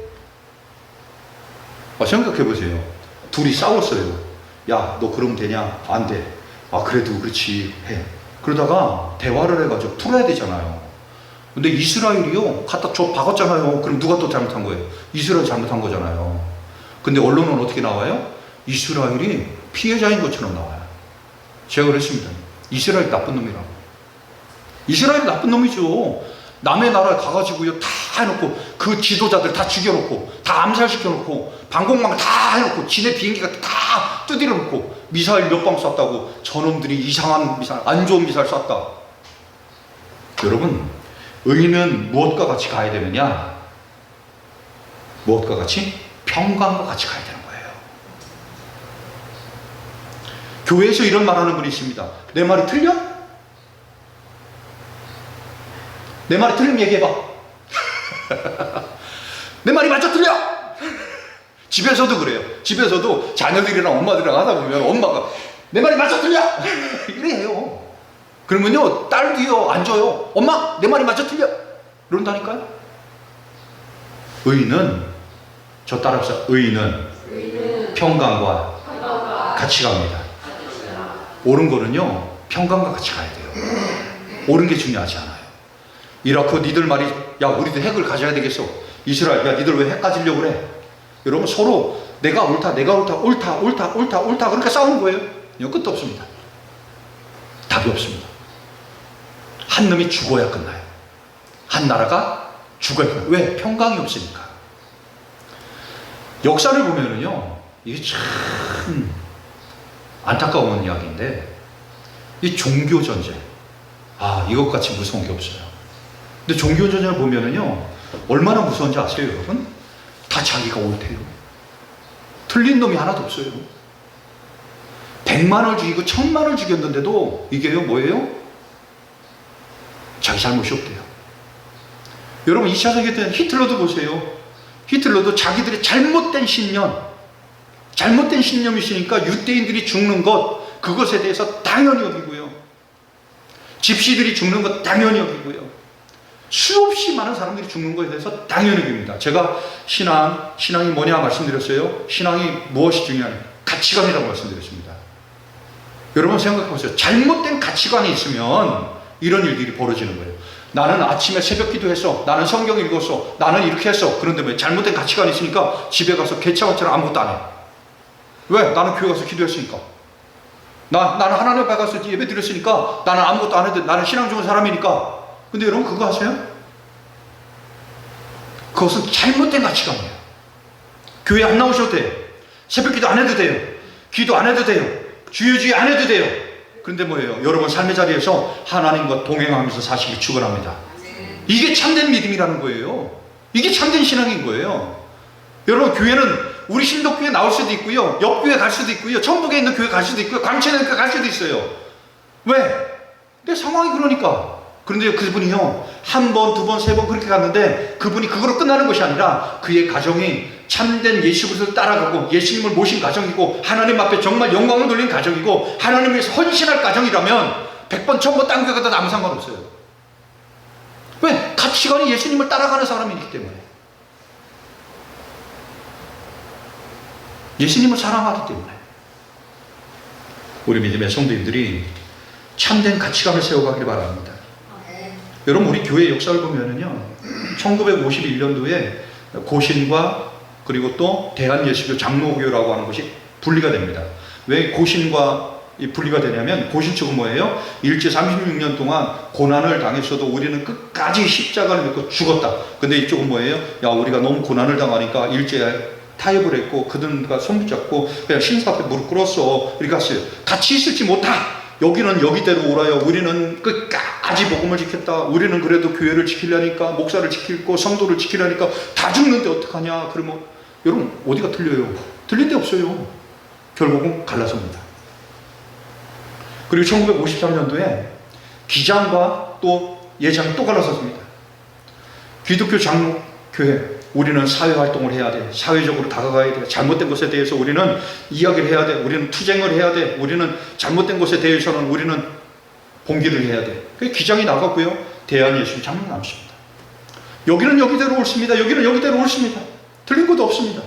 생각해보세요. 둘이 싸웠어요. 야, 너 그러면 되냐? 안 돼. 그래도 그렇지 해. 그러다가 대화를 해가지고 풀어야 되잖아요. 근데 이스라엘이요 갖다 줘 박았잖아요. 그럼 누가 또 잘못한 거예요? 이스라엘 잘못한 거잖아요. 근데 언론은 어떻게 나와요? 이스라엘이 피해자인 것처럼 나와요. 제가 그랬습니다. 이스라엘 나쁜 놈이라고. 이스라엘 나쁜 놈이죠. 남의 나라에 가가지고요 다 해놓고 그 지도자들 다 죽여놓고 다 암살시켜놓고 방공망 다 해놓고 지네 비행기가 다 두드려놓고 미사일 몇 방 쐈다고 저놈들이 이상한 미사일 안 좋은 미사일 쐈다. 여러분, 의는 무엇과 같이 가야 되느냐? 무엇과 같이? 평강과 같이 가야 되는 거예요. 교회에서 이런 말하는 분이 있습니다. 내 말이 틀려? 내 말이 틀리면 얘기해봐. 내 말이 맞아 틀려? 집에서도 그래요. 집에서도 자녀들이랑 엄마들이랑 하다 보면 엄마가 내 말이 맞아 틀려? 이래요. 그러면요 딸도요 앉아요. 엄마 내 말이 맞아 틀려? 이런다니까요. 의는 저 따라합시다. 의는 평강과 같이 갑니다. 옳은 거는요 평강과 같이 가야 돼요. 옳은 게 중요하지 않아요. 이라크 니들 말이 야 우리도 핵을 가져야 되겠어. 이스라엘 야 니들 왜 핵 가지려고 그래? 여러분 서로 내가 옳다 그러니까 싸우는 거예요. 끝도 없습니다. 답이 없습니다. 한 놈이 죽어야 끝나요. 한 나라가 죽어야 끝나요. 왜? 평강이 없으니까. 역사를 보면은요 이게 참 안타까운 이야기인데 이 종교 전쟁 이것같이 무서운 게 없어요. 근데 종교 전쟁을 보면은요 얼마나 무서운지 아세요, 여러분? 다 자기가 옳대요. 틀린 놈이 하나도 없어요. 100만을 죽이고 1000만을 죽였는데도 이게요 뭐예요? 자기 잘못이 없대요. 여러분 2차 세계대전 히틀러도 보세요. 히틀러도 자기들의 잘못된 신념 잘못된 신념이시니까 유대인들이 죽는 것, 그것에 대해서 당연히 여기고요. 집시들이 죽는 것 당연히 여기고요. 수없이 많은 사람들이 죽는 것에 대해서 당연히 여깁니다. 제가 신앙이 뭐냐 말씀드렸어요. 신앙이 무엇이 중요하냐? 가치관이라고 말씀드렸습니다. 여러분 생각해보세요. 잘못된 가치관이 있으면 이런 일들이 벌어지는 거예요. 나는 아침에 새벽 기도했어. 나는 성경 읽었어. 나는 이렇게 했어. 그런데 왜 잘못된 가치관이 있으니까 집에 가서 개차반처럼 아무것도 안 해. 왜? 나는 교회 가서 기도했으니까. 나는 하나님 앞에 가서 예배 드렸으니까 나는 아무것도 안 해도 나는 신앙 좋은 사람이니까. 근데 여러분 그거 아세요? 그것은 잘못된 가치관이에요. 교회 안 나오셔도 돼요. 새벽 기도 안 해도 돼요. 기도 안 해도 돼요. 주여 안 해도 돼요. 그런데 뭐예요? 여러분 삶의 자리에서 하나님과 동행하면서 사실이 축원합니다. 이게 참된 믿음이라는 거예요. 이게 참된 신앙인 거예요. 여러분 교회는 우리 신덕교회 나올 수도 있고요. 옆교회 갈 수도 있고요. 천북에 있는 교회 갈 수도 있고요. 광천에 있는 교회 갈 수도 있어요. 왜? 내 상황이 그러니까. 그런데 그분이요, 한 번, 두 번, 세 번 그렇게 갔는데 그분이 그거로 끝나는 것이 아니라 그의 가정이 참된 예수 그리스도를 따라가고 예수님을 모신 가정이고 하나님 앞에 정말 영광을 돌린 가정이고 하나님을 위해서 헌신할 가정이라면 100번, 1000번 딴 교회 가도 아무 상관없어요. 왜? 가치관이 예수님을 따라가는 사람이기 때문에. 예수님을 사랑하기 때문에. 우리 믿음의 성도님들이 참된 가치관을 세워가길 바랍니다. 여러분 우리 교회 역사를 보면은요, 1951년도에 고신과 그리고 또 대한예수교 장로교라고 하는 것이 분리가 됩니다. 왜 고신과 분리가 되냐면, 고신 측은 뭐예요? 일제 36년 동안 고난을 당했어도 우리는 끝까지 십자가를 믿고 죽었다. 근데 이쪽은 뭐예요? 야, 우리가 너무 고난을 당하니까 일제에 타협을 했고 그들과 손붙잡고 그냥 신사 앞에 무릎 꿇었어. 이렇게 갔어요. 같이 있을지 못하. 여기는 여기대로 오라요. 우리는 끝까지 복음을 지켰다. 우리는 그래도 교회를 지키려니까, 목사를 지키고 성도를 지키려니까 다 죽는데 어떡하냐. 그러면 여러분 어디가 틀려요? 틀린 데 없어요. 결국은 갈라섭니다. 그리고 1953년도에 기장과 또 예장이 또 갈라섰습니다. 기독교 장로교회, 우리는 사회활동을 해야 돼. 사회적으로 다가가야 돼. 잘못된 것에 대해서 우리는 이야기를 해야 돼. 우리는 투쟁을 해야 돼. 우리는 잘못된 것에 대해서는 우리는 봉기를 해야 돼. 그 기장이 나갔고요. 대한예수교 장로 남습니다. 여기는 여기대로 옳습니다. 여기는 여기대로 옳습니다. 틀린 것도 없습니다.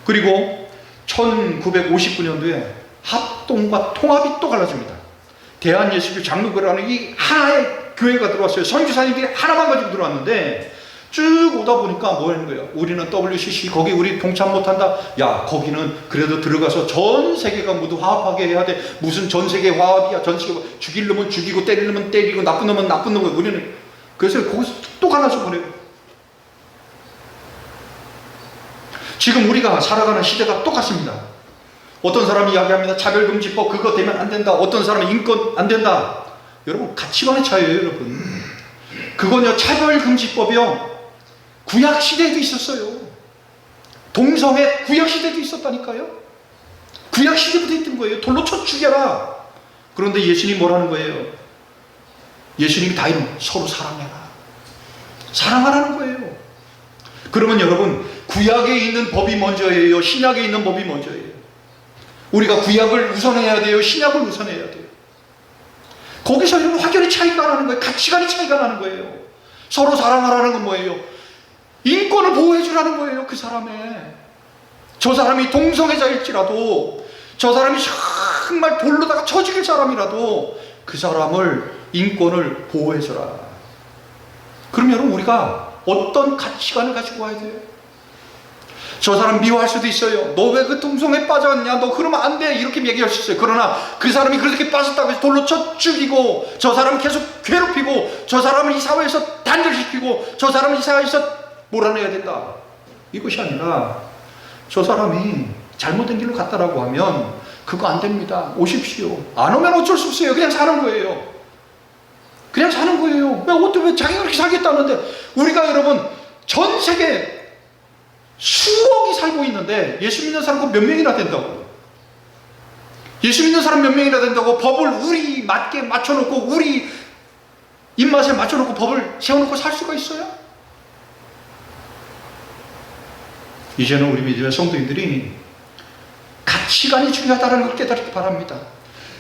그리고 1959년도에 합동과 통합이 또 갈라집니다. 대한예수교 장로교라는 이 하나의 교회가 들어왔어요. 선교사님들이 하나만 가지고 들어왔는데 쭉 오다 보니까 뭐 하는 거예요? 우리는 WCC 거기 우리 동참 못한다. 야, 거기는 그래도 들어가서 전 세계가 모두 화합하게 해야 돼. 무슨 전 세계 화합이야? 전 세계 죽일 놈은 죽이고 때릴 놈은 때리고 나쁜 놈은 나쁜 놈을. 우리는 그래서 거기서 또 갈라져 버려요. 지금 우리가 살아가는 시대가 똑같습니다. 어떤 사람이 이야기합니다. 차별금지법 그거 되면 안 된다. 어떤 사람은 인권 안 된다. 여러분 가치관의 차이예요, 여러분. 그건요, 차별금지법이요, 구약시대에도 있었어요. 동성애 구약시대에도 있었다니까요. 구약시대부터 있던 거예요. 돌로 쳐 죽여라. 그런데 예수님이 뭐라는 거예요? 예수님이 다 이런 서로 사랑해라. 사랑하라는 거예요. 그러면 여러분, 구약에 있는 법이 먼저예요? 신약에 있는 법이 먼저예요? 우리가 구약을 우선해야 돼요? 신약을 우선해야 돼요? 거기서 여러분 확연히 차이가 나는 거예요. 가치관이 차이가 나는 거예요. 서로 사랑하라는 건 뭐예요? 인권을 보호해 주라는 거예요. 그 사람의. 저 사람이 동성애자일지라도, 저 사람이 정말 돌로다가 쳐 죽일 사람이라도 그 사람을, 인권을 보호해 줘라. 그럼 여러분 우리가 어떤 가치관을 가지고 와야 돼요? 저 사람 미워할 수도 있어요. 너 왜 그 동성애에 빠졌냐? 너 그러면 안 돼. 이렇게 얘기할 수 있어요. 그러나 그 사람이 그렇게 빠졌다고 해서 돌로 쳐 죽이고, 저 사람을 계속 괴롭히고, 저 사람을 이 사회에서 단절시키고, 저 사람을 이 사회에서 몰아내야 된다. 이것이 아니라 저 사람이 잘못된 길로 갔다라고 하면 그거 안 됩니다. 오십시오. 안 오면 어쩔 수 없어요. 그냥 사는 거예요. 그냥 사는 거예요. 왜 자기가 그렇게 살겠다는데, 우리가 여러분 전 세계 수억이 살고 있는데 예수 믿는 사람 몇 명이나 된다고? 예수 믿는 사람 몇 명이나 된다고 법을 우리 맞게 맞춰놓고, 우리 입맛에 맞춰놓고 법을 세워놓고 살 수가 있어요? 이제는 우리 믿음의 성도님들이 가치관이 중요하다는 걸 깨닫기 바랍니다.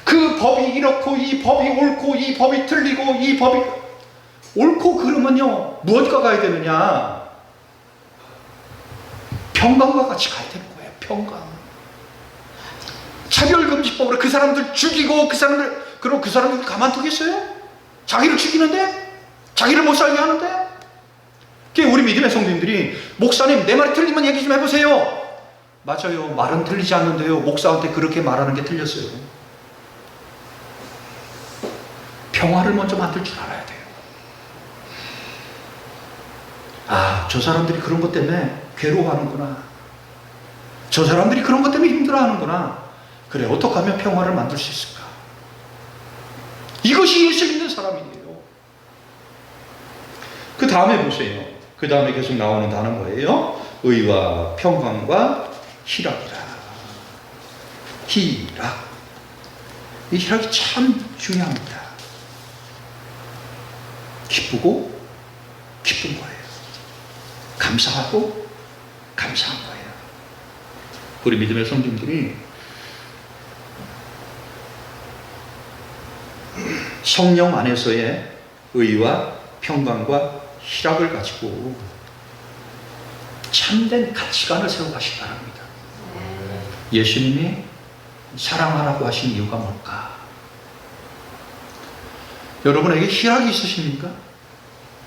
그 법이 이렇고 이 법이 옳고 이 법이 틀리고 이 법이 옳고 그러면요 무엇과 가야 되느냐? 평강과 같이 가야 되는 거예요. 평강. 차별금지법으로 그 사람들 죽이고 그리고 그 사람들 가만두겠어요? 자기를 죽이는데? 자기를 못 살게 하는데? 우리 믿음의 성도님들이 목사님 내 말이 틀리면 얘기 좀 해보세요. 맞아요. 말은 틀리지 않는데요. 목사한테 그렇게 말하는 게 틀렸어요. 평화를 먼저 만들 줄 알아야 돼요. 아, 저 사람들이 그런 것 때문에 괴로워하는구나. 저 사람들이 그런 것 때문에 힘들어하는구나. 그래, 어떻게 하면 평화를 만들 수 있을까? 이것이 예수 믿는 사람이에요. 그 다음에 보세요. 그 다음에 계속 나오는 단어는 뭐예요? 의와 평강과 희락이라. 희락. 이 희락이 참 중요합니다. 기쁘고 기쁜 거예요. 감사하고 감사한 거예요. 우리 믿음의 성도님들이 성령 안에서의 의와 평강과 희락을 가지고 참된 가치관을 세워가시기 바랍니다. 예수님이 사랑하라고 하신 이유가 뭘까? 여러분에게 희락이 있으십니까?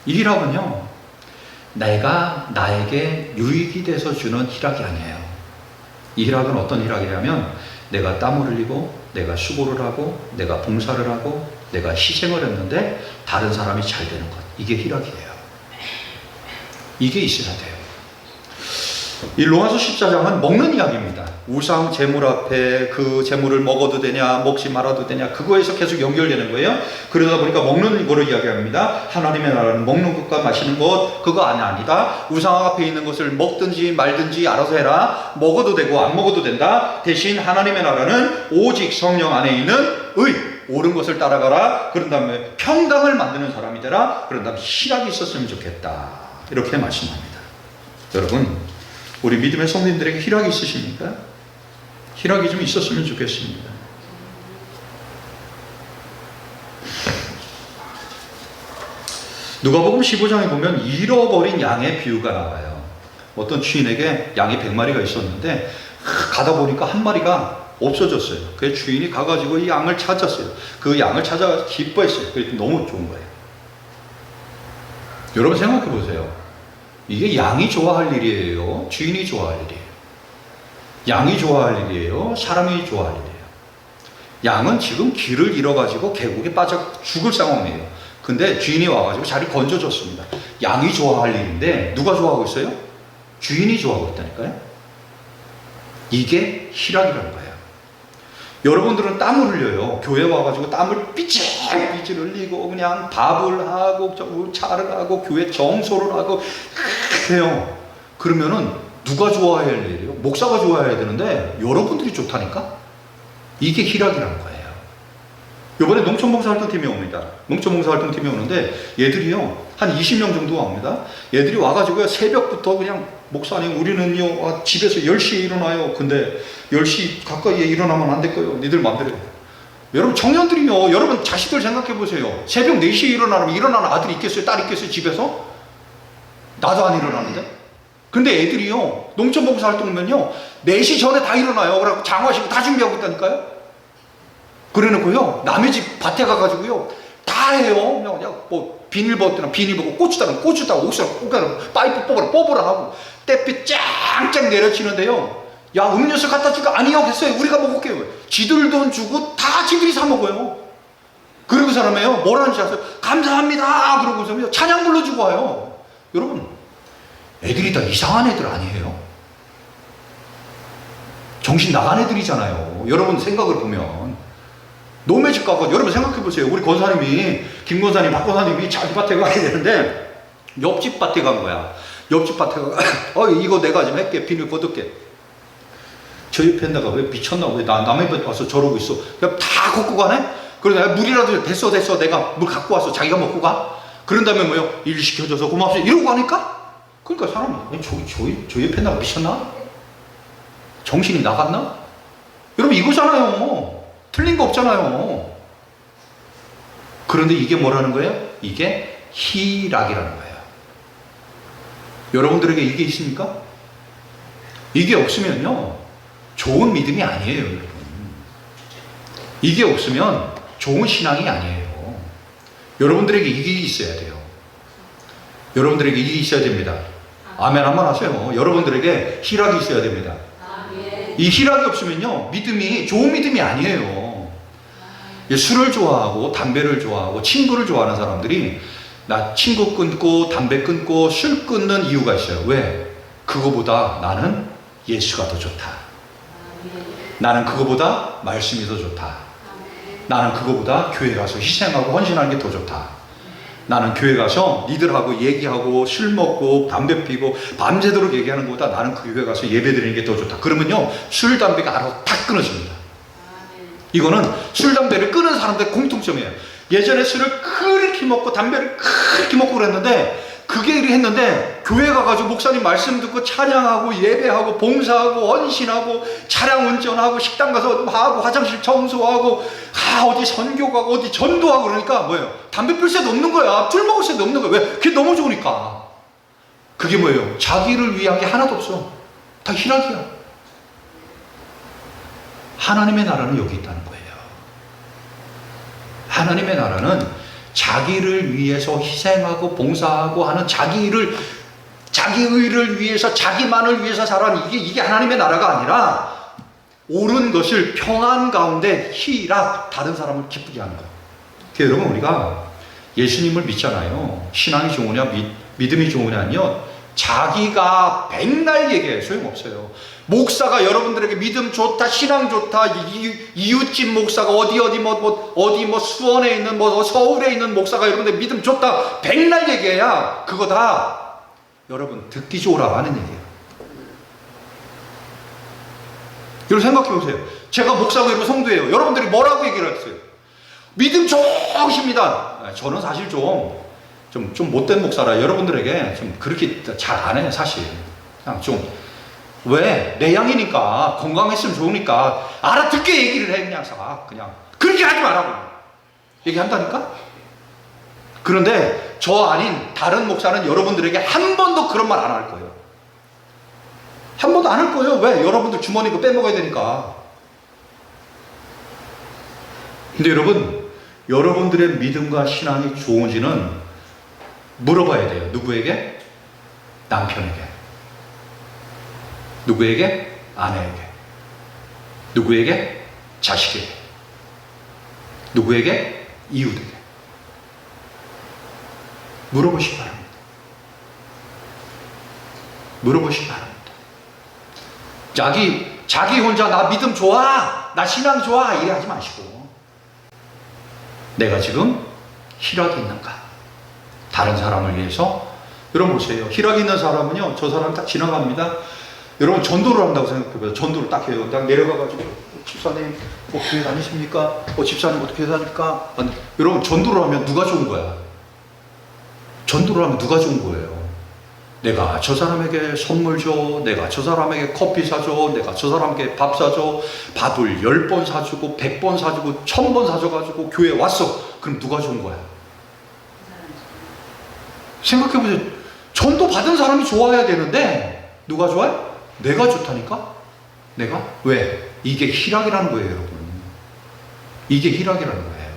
이 희락은요, 내가 나에게 유익이 돼서 주는 희락이 아니에요. 이 희락은 어떤 희락이냐면 내가 땀을 흘리고 내가 수고를 하고 내가 봉사를 하고 내가 희생을 했는데 다른 사람이 잘 되는 것, 이게 희락이에요. 이게 있어야 돼요. 이 로마서 14장은 먹는 이야기입니다. 우상 제물 앞에 그 제물을 먹어도 되냐 먹지 말아도 되냐 그거에서 계속 연결되는 거예요. 그러다 보니까 먹는 거로 이야기합니다. 하나님의 나라는 먹는 것과 마시는 것 그거 아니다. 우상 앞에 있는 것을 먹든지 말든지 알아서 해라. 먹어도 되고 안 먹어도 된다. 대신 하나님의 나라는 오직 성령 안에 있는 의, 옳은 것을 따라가라. 그런 다음에 평강을 만드는 사람이 되라. 그런 다음에 희락이 있었으면 좋겠다. 이렇게 말씀합니다. 여러분, 우리 믿음의 성도님들에게 희락이 있으십니까? 희락이 좀 있었으면 좋겠습니다. 누가복음 15장에 보면 잃어버린 양의 비유가 나와요. 어떤 주인에게 양이 100마리가 있었는데 가다 보니까 한 마리가 없어졌어요. 그 주인이 가가지고 이 양을 찾았어요. 그 양을 찾아 기뻐했어요. 그랬더니 너무 좋은 거예요. 여러분 생각해 보세요. 이게 양이 좋아할 일이에요? 주인이 좋아할 일이에요? 양이 좋아할 일이에요? 사람이 좋아할 일이에요? 양은 지금 길을 잃어가지고 계곡에 빠져 죽을 상황이에요. 근데 주인이 와가지고 자리를 건져줬습니다. 양이 좋아할 일인데 누가 좋아하고 있어요? 주인이 좋아하고 있다니까요. 이게 희락이라는 거예요. 여러분들은 땀을 흘려요. 교회 와가지고 땀을 삐질삐질 흘리고 그냥 밥을 하고 차를 하고 교회 정소를 하고 해요. 그러면은 누가 좋아해야 할 일이에요? 목사가 좋아해야 되는데 여러분들이 좋다니까? 이게 희락이라는 거예요. 이번에 농촌봉사활동팀이 옵니다. 농촌봉사활동팀이 오는데 얘들이요 한 20명 정도 옵니다. 얘들이 와가지고 새벽부터 그냥 목사님 우리는요 집에서 10시에 일어나요. 근데 10시 가까이에 일어나면 안 될 거예요. 니들 맘대로 해요. 여러분 청년들이요, 여러분 자식들 생각해 보세요. 새벽 4시에 일어나면 일어나는 아들이 있겠어요? 딸이 있겠어요? 집에서? 나도 안 일어나는데? 근데 애들이요 농촌봉사활동 오면요 4시 전에 다 일어나요. 그래갖고 장화시고 다 준비하고 있다니까요. 그래놓고요 남의 집 밭에 가가지고요 다 해요. 그냥 뭐 비닐 벗더라 비닐 벗고 고추 따라 고추 따고 옥수수 따라 파이프 뽑으라 하고 떼피 짱짱 내려치는데요. 야 음료수 갖다 줄까? 아니요 했어요. 우리가 먹을게요. 지들 돈 주고 다 지들이 사 먹어요. 그리고 그 사람이에요 뭐라는지 아세요? 감사합니다 그러고서 찬양 불러주고 와요. 여러분 애들이 다 이상한 애들 아니에요. 정신 나간 애들이잖아요. 여러분 생각을 보면 노매 집 가고 여러분 생각해 보세요. 우리 권사님이 김 권사님 박 권사님이 자기 밭에 가야 되는데 옆집 밭에 간 거야. 옆집 밭에 가 이거 내가 좀 할게. 비닐 걷을게. 저 옆에 내가 왜 미쳤나? 왜 남의 밭 와서 저러고 있어? 그냥 다 걷고 가네? 그래서 내가 물이라도 됐어 내가 물 갖고 와서 자기가 먹고 가? 그런 다음에 뭐요? 일 시켜줘서 고맙습니다 이러고 가니까? 그러니까 사람이 저 옆에 나가 미쳤나? 정신이 나갔나? 여러분 이거잖아요. 틀린 거 없잖아요. 그런데 이게 뭐라는 거예요? 이게 희락이라는 거예요. 여러분들에게 이게 있습니까? 이게 없으면요 좋은 믿음이 아니에요, 여러분. 이게 없으면 좋은 신앙이 아니에요. 여러분들에게 이게 있어야 돼요. 여러분들에게 이게 있어야 됩니다. 아멘 한번 하세요. 여러분들에게 희락이 있어야 됩니다. 이 희락이 없으면요 믿음이 좋은 믿음이 아니에요. 술을 좋아하고 담배를 좋아하고 친구를 좋아하는 사람들이 나 친구 끊고 담배 끊고 술 끊는 이유가 있어요. 왜? 그거보다 나는 예수가 더 좋다. 나는 그거보다 말씀이 더 좋다. 나는 그거보다 교회 가서 희생하고 헌신하는 게 더 좋다. 나는 교회 가서 니들하고 얘기하고 술 먹고 담배 피고 밤새도록 얘기하는 것보다 나는 그 교회 가서 예배 드리는 게 더 좋다. 그러면요 술 담배가 알아서 다 끊어집니다. 이거는 술 담배를 끊은 사람들의 공통점이에요. 예전에 술을 그렇게 먹고 담배를 그렇게 먹고 그랬는데 그게 이렇게 했는데 교회 가가지고 목사님 말씀 듣고 찬양하고 예배하고 봉사하고 헌신하고 차량 운전하고 식당 가서 하고 화장실 청소하고 어디 선교 가고 어디 전도하고 그러니까 뭐예요? 담배 필 새도 없는 거야. 술 먹을 새도 없는 거야. 왜? 그게 너무 좋으니까. 그게 뭐예요? 자기를 위한 게 하나도 없어. 다 희락이야. 하나님의 나라는 여기 있다는 거예요. 하나님의 나라는 자기를 위해서 희생하고 봉사하고 하는 자기 의를 위해서 자기만을 위해서 살아가는 이게 하나님의 나라가 아니라 옳은 것을 평안 가운데 희락 다른 사람을 기쁘게 하는 거예요. 여러분 우리가 예수님을 믿잖아요. 신앙이 좋으냐 믿음이 좋으냐는요 자기가 백날 얘기해요. 소용없어요. 목사가 여러분들에게 믿음 좋다, 신앙 좋다, 이웃집 목사가 어디 수원에 있는 서울에 있는 목사가 여러분들 믿음 좋다 백날 얘기해야 그거 다 여러분 듣기 좋으라 하는 얘기예요. 여러분 생각해 보세요. 제가 목사고 여러분 성도예요. 여러분들이 뭐라고 얘기를 했어요? 믿음 좋으십니다. 저는 사실 좀 못된 목사라 여러분들에게 좀 그렇게 잘 안 해요. 사실 그냥 좀 왜? 내 양이니까 건강했으면 좋으니까 알아듣게 얘기를 해. 그냥 그렇게 하지 말라고 얘기한다니까. 그런데 저 아닌 다른 목사는 여러분들에게 한 번도 그런 말 안 할 거예요. 한 번도 안 할 거예요. 왜? 여러분들 주머니 거 빼먹어야 되니까. 근데 여러분 여러분들의 믿음과 신앙이 좋은지는 물어봐야 돼요. 누구에게? 남편에게. 누구에게? 아내에게. 누구에게? 자식에게. 누구에게? 이웃에게. 물어보시기 바랍니다. 물어보시기 바랍니다. 자기 혼자 나 믿음 좋아, 나 신앙 좋아 이래 하지 마시고 내가 지금 희락이 있는가? 다른 사람을 위해서. 여러분 보세요. 희락이 있는 사람은요 저 사람 딱 지나갑니다. 여러분 전도를 한다고 생각해봐요. 전도를 딱 해요. 딱 내려가가지고 집사님 교회 다니십니까? 집사님 어떻게 교회 다닙니까? 여러분 전도를 하면 누가 좋은 거야? 전도를 하면 누가 좋은 거예요? 내가 저 사람에게 선물 줘, 내가 저 사람에게 커피 사줘, 내가 저 사람에게 밥 사줘. 밥을 10번 사주고 100번 사주고 1000번 사줘가지고 교회에 왔어. 그럼 누가 좋은 거야? 생각해보세요. 전도 받은 사람이 좋아야 되는데 누가 좋아요? 내가 좋다니까? 내가? 왜? 이게 희락이라는 거예요, 여러분. 이게 희락이라는 거예요.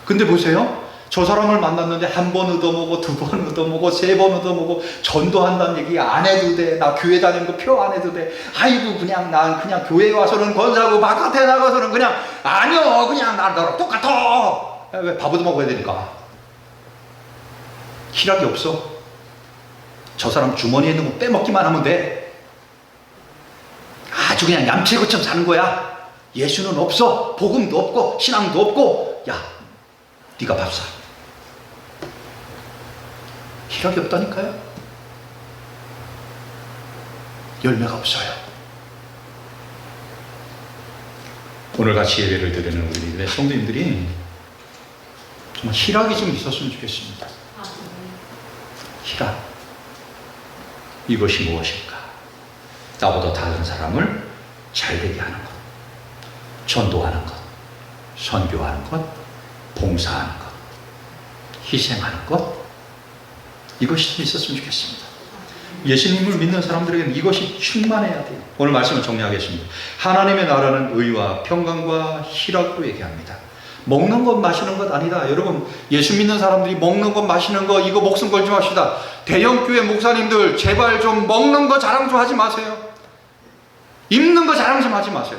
근데 보세요. 저 사람을 만났는데 한 번 얻어먹어, 2번 얻어먹어, 3번 얻어먹어, 전도한다는 얘기 안 해도 돼. 나 교회 다니는 거 표 안 해도 돼. 아이고, 난 그냥 교회 와서는 권사고, 바깥에 나가서는 그냥, 아니요, 그냥 나 너랑 똑같아. 왜? 밥 얻어먹어야 되니까. 희락이 없어. 저 사람 주머니에 있는 거 빼먹기만 하면 돼. 아주 그냥 얌체고처럼 사는 거야. 예수는 없어. 복음도 없고 신앙도 없고. 야, 네가 밥 사. 희락이 없다니까요. 열매가 없어요. 오늘 같이 예배를 드리는 우리 믿음의 성도님들이 정말 희락이 좀 있었으면 좋겠습니다. 희락. 이것이 무엇일까? 나보다 다른 사람을 잘 되게 하는 것. 전도하는 것, 선교하는 것, 봉사하는 것, 희생하는 것, 이것이 좀 있었으면 좋겠습니다. 예수님을 믿는 사람들에게는 이것이 충만해야 돼요. 오늘 말씀을 정리하겠습니다. 하나님의 나라는 의와 평강과 희락으로 얘기합니다. 먹는 것 마시는 것 아니다. 여러분, 예수 믿는 사람들이 먹는 것 마시는 거 이거 목숨 걸지 맙시다. 대형교회 목사님들 제발 좀 먹는 거 자랑 좀 하지 마세요. 입는 거 자랑 좀 하지 마세요.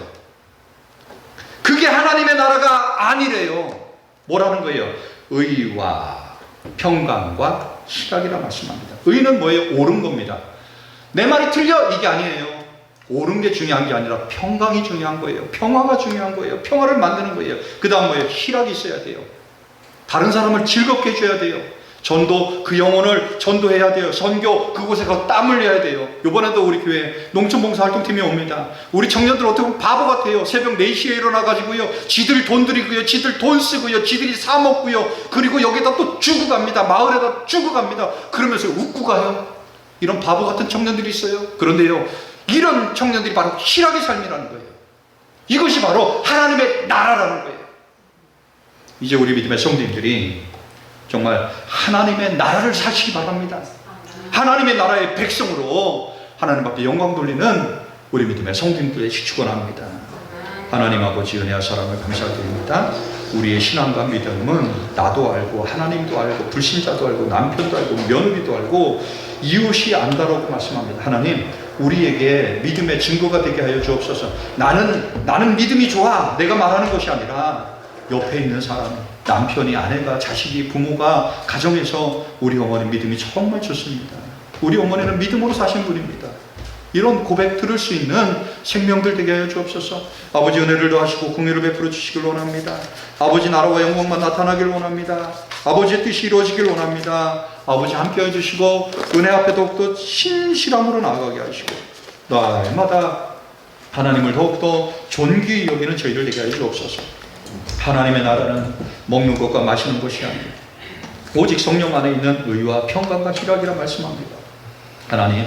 그게 하나님의 나라가 아니래요. 뭐라는 거예요? 의와 평강과 희락이라 말씀합니다. 의는 뭐예요? 옳은 겁니다. 내 말이 틀려? 이게 아니에요. 옳은 게 중요한 게 아니라 평강이 중요한 거예요. 평화가 중요한 거예요. 평화를 만드는 거예요. 그 다음 뭐예요? 희락이 있어야 돼요. 다른 사람을 즐겁게 해줘야 돼요. 전도, 그 영혼을 전도해야 돼요. 선교, 그곳에 가서 땀 흘려야 돼요. 이번에도 우리 교회 농촌봉사활동팀이 옵니다. 우리 청년들 어떻게 보면 바보 같아요. 새벽 4시에 일어나가지고요, 지들 돈 들이고요, 지들 돈 쓰고요, 지들이 사 먹고요, 그리고 여기다 또 주고 갑니다. 마을에다 주고 갑니다. 그러면서 웃고 가요. 이런 바보 같은 청년들이 있어요. 그런데요, 이런 청년들이 바로 희락의 삶이라는 거예요. 이것이 바로 하나님의 나라라는 거예요. 이제 우리 믿음의 성도님들이 정말 하나님의 나라를 사시기 바랍니다. 하나님의 나라의 백성으로 하나님 앞에 영광 돌리는 우리 믿음의 성도님들의 축원합니다. 하나님 아버지 은혜와 사랑을 감사드립니다. 우리의 신앙과 믿음은 나도 알고 하나님도 알고 불신자도 알고 남편도 알고 며느리도 알고 이웃이 안다라고 말씀합니다. 하나님, 우리에게 믿음의 증거가 되게 하여 주옵소서. 나는 믿음이 좋아, 내가 말하는 것이 아니라 옆에 있는 사람, 남편이, 아내가, 자식이, 부모가, 가정에서 우리 어머니 믿음이 정말 좋습니다. 우리 어머니는 믿음으로 사신 분입니다. 이런 고백 들을 수 있는 생명들 되게 하여 주옵소서. 아버지 은혜를 더하시고 공의를 베풀어 주시길 원합니다. 아버지 나라와 영광만 나타나길 원합니다. 아버지의 뜻이 이루어지길 원합니다. 아버지 함께 해주시고 은혜 앞에 더욱더 신실함으로 나아가게 하시고 날마다 하나님을 더욱더 존귀히 여기는 저희를 되게 하여 주옵소서. 하나님의 나라는 먹는 것과 마시는 것이 아니라 오직 성령 안에 있는 의와 평강과 희락이라 말씀합니다. 하나님,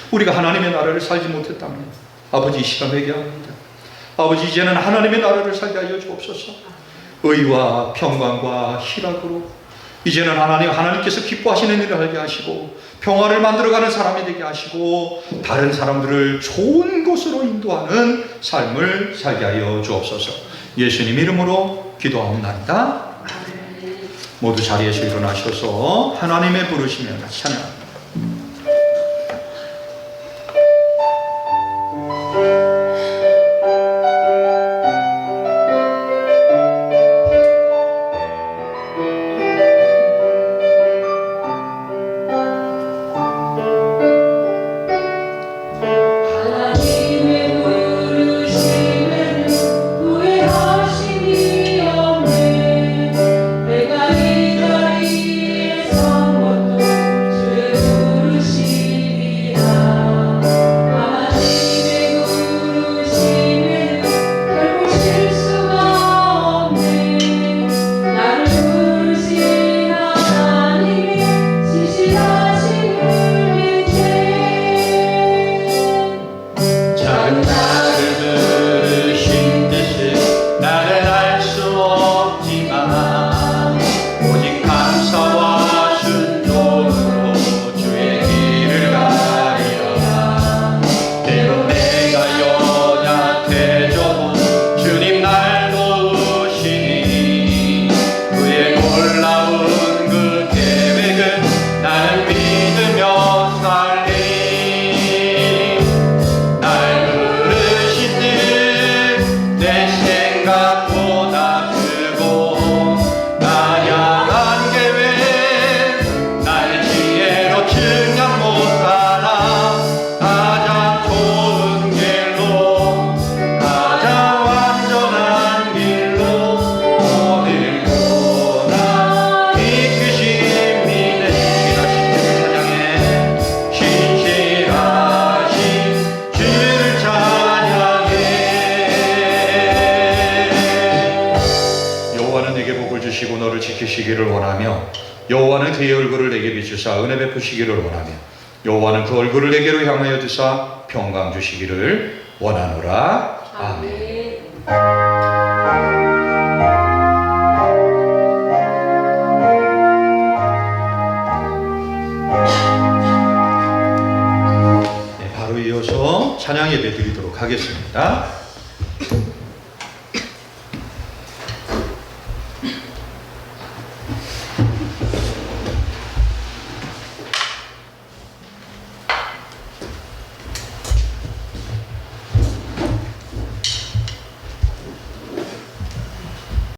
우리가 하나님의 나라를 살지 못했다면 아버지 이 시간 회개합니다. 아버지, 이제는 하나님의 나라를 살게 하여 주옵소서. 의와 평강과 희락으로 이제는 하나님께서 기뻐하시는 일을 하게 하시고 평화를 만들어가는 사람이 되게 하시고 다른 사람들을 좋은 곳으로 인도하는 삶을 살게 하여 주옵소서. 예수님 이름으로 기도하옵나이다. 모두 자리에서 일어나셔서 하나님의 부르시며 찬양합니다. 여호와는 그의 얼굴을 내게 비추사 은혜 베푸시기를 원하며 여호와는 그 얼굴을 내게로 향하여 드사 평강 주시기를 원하노라. 아멘. 네, 바로 이어서 찬양 예배 드리도록 하겠습니다.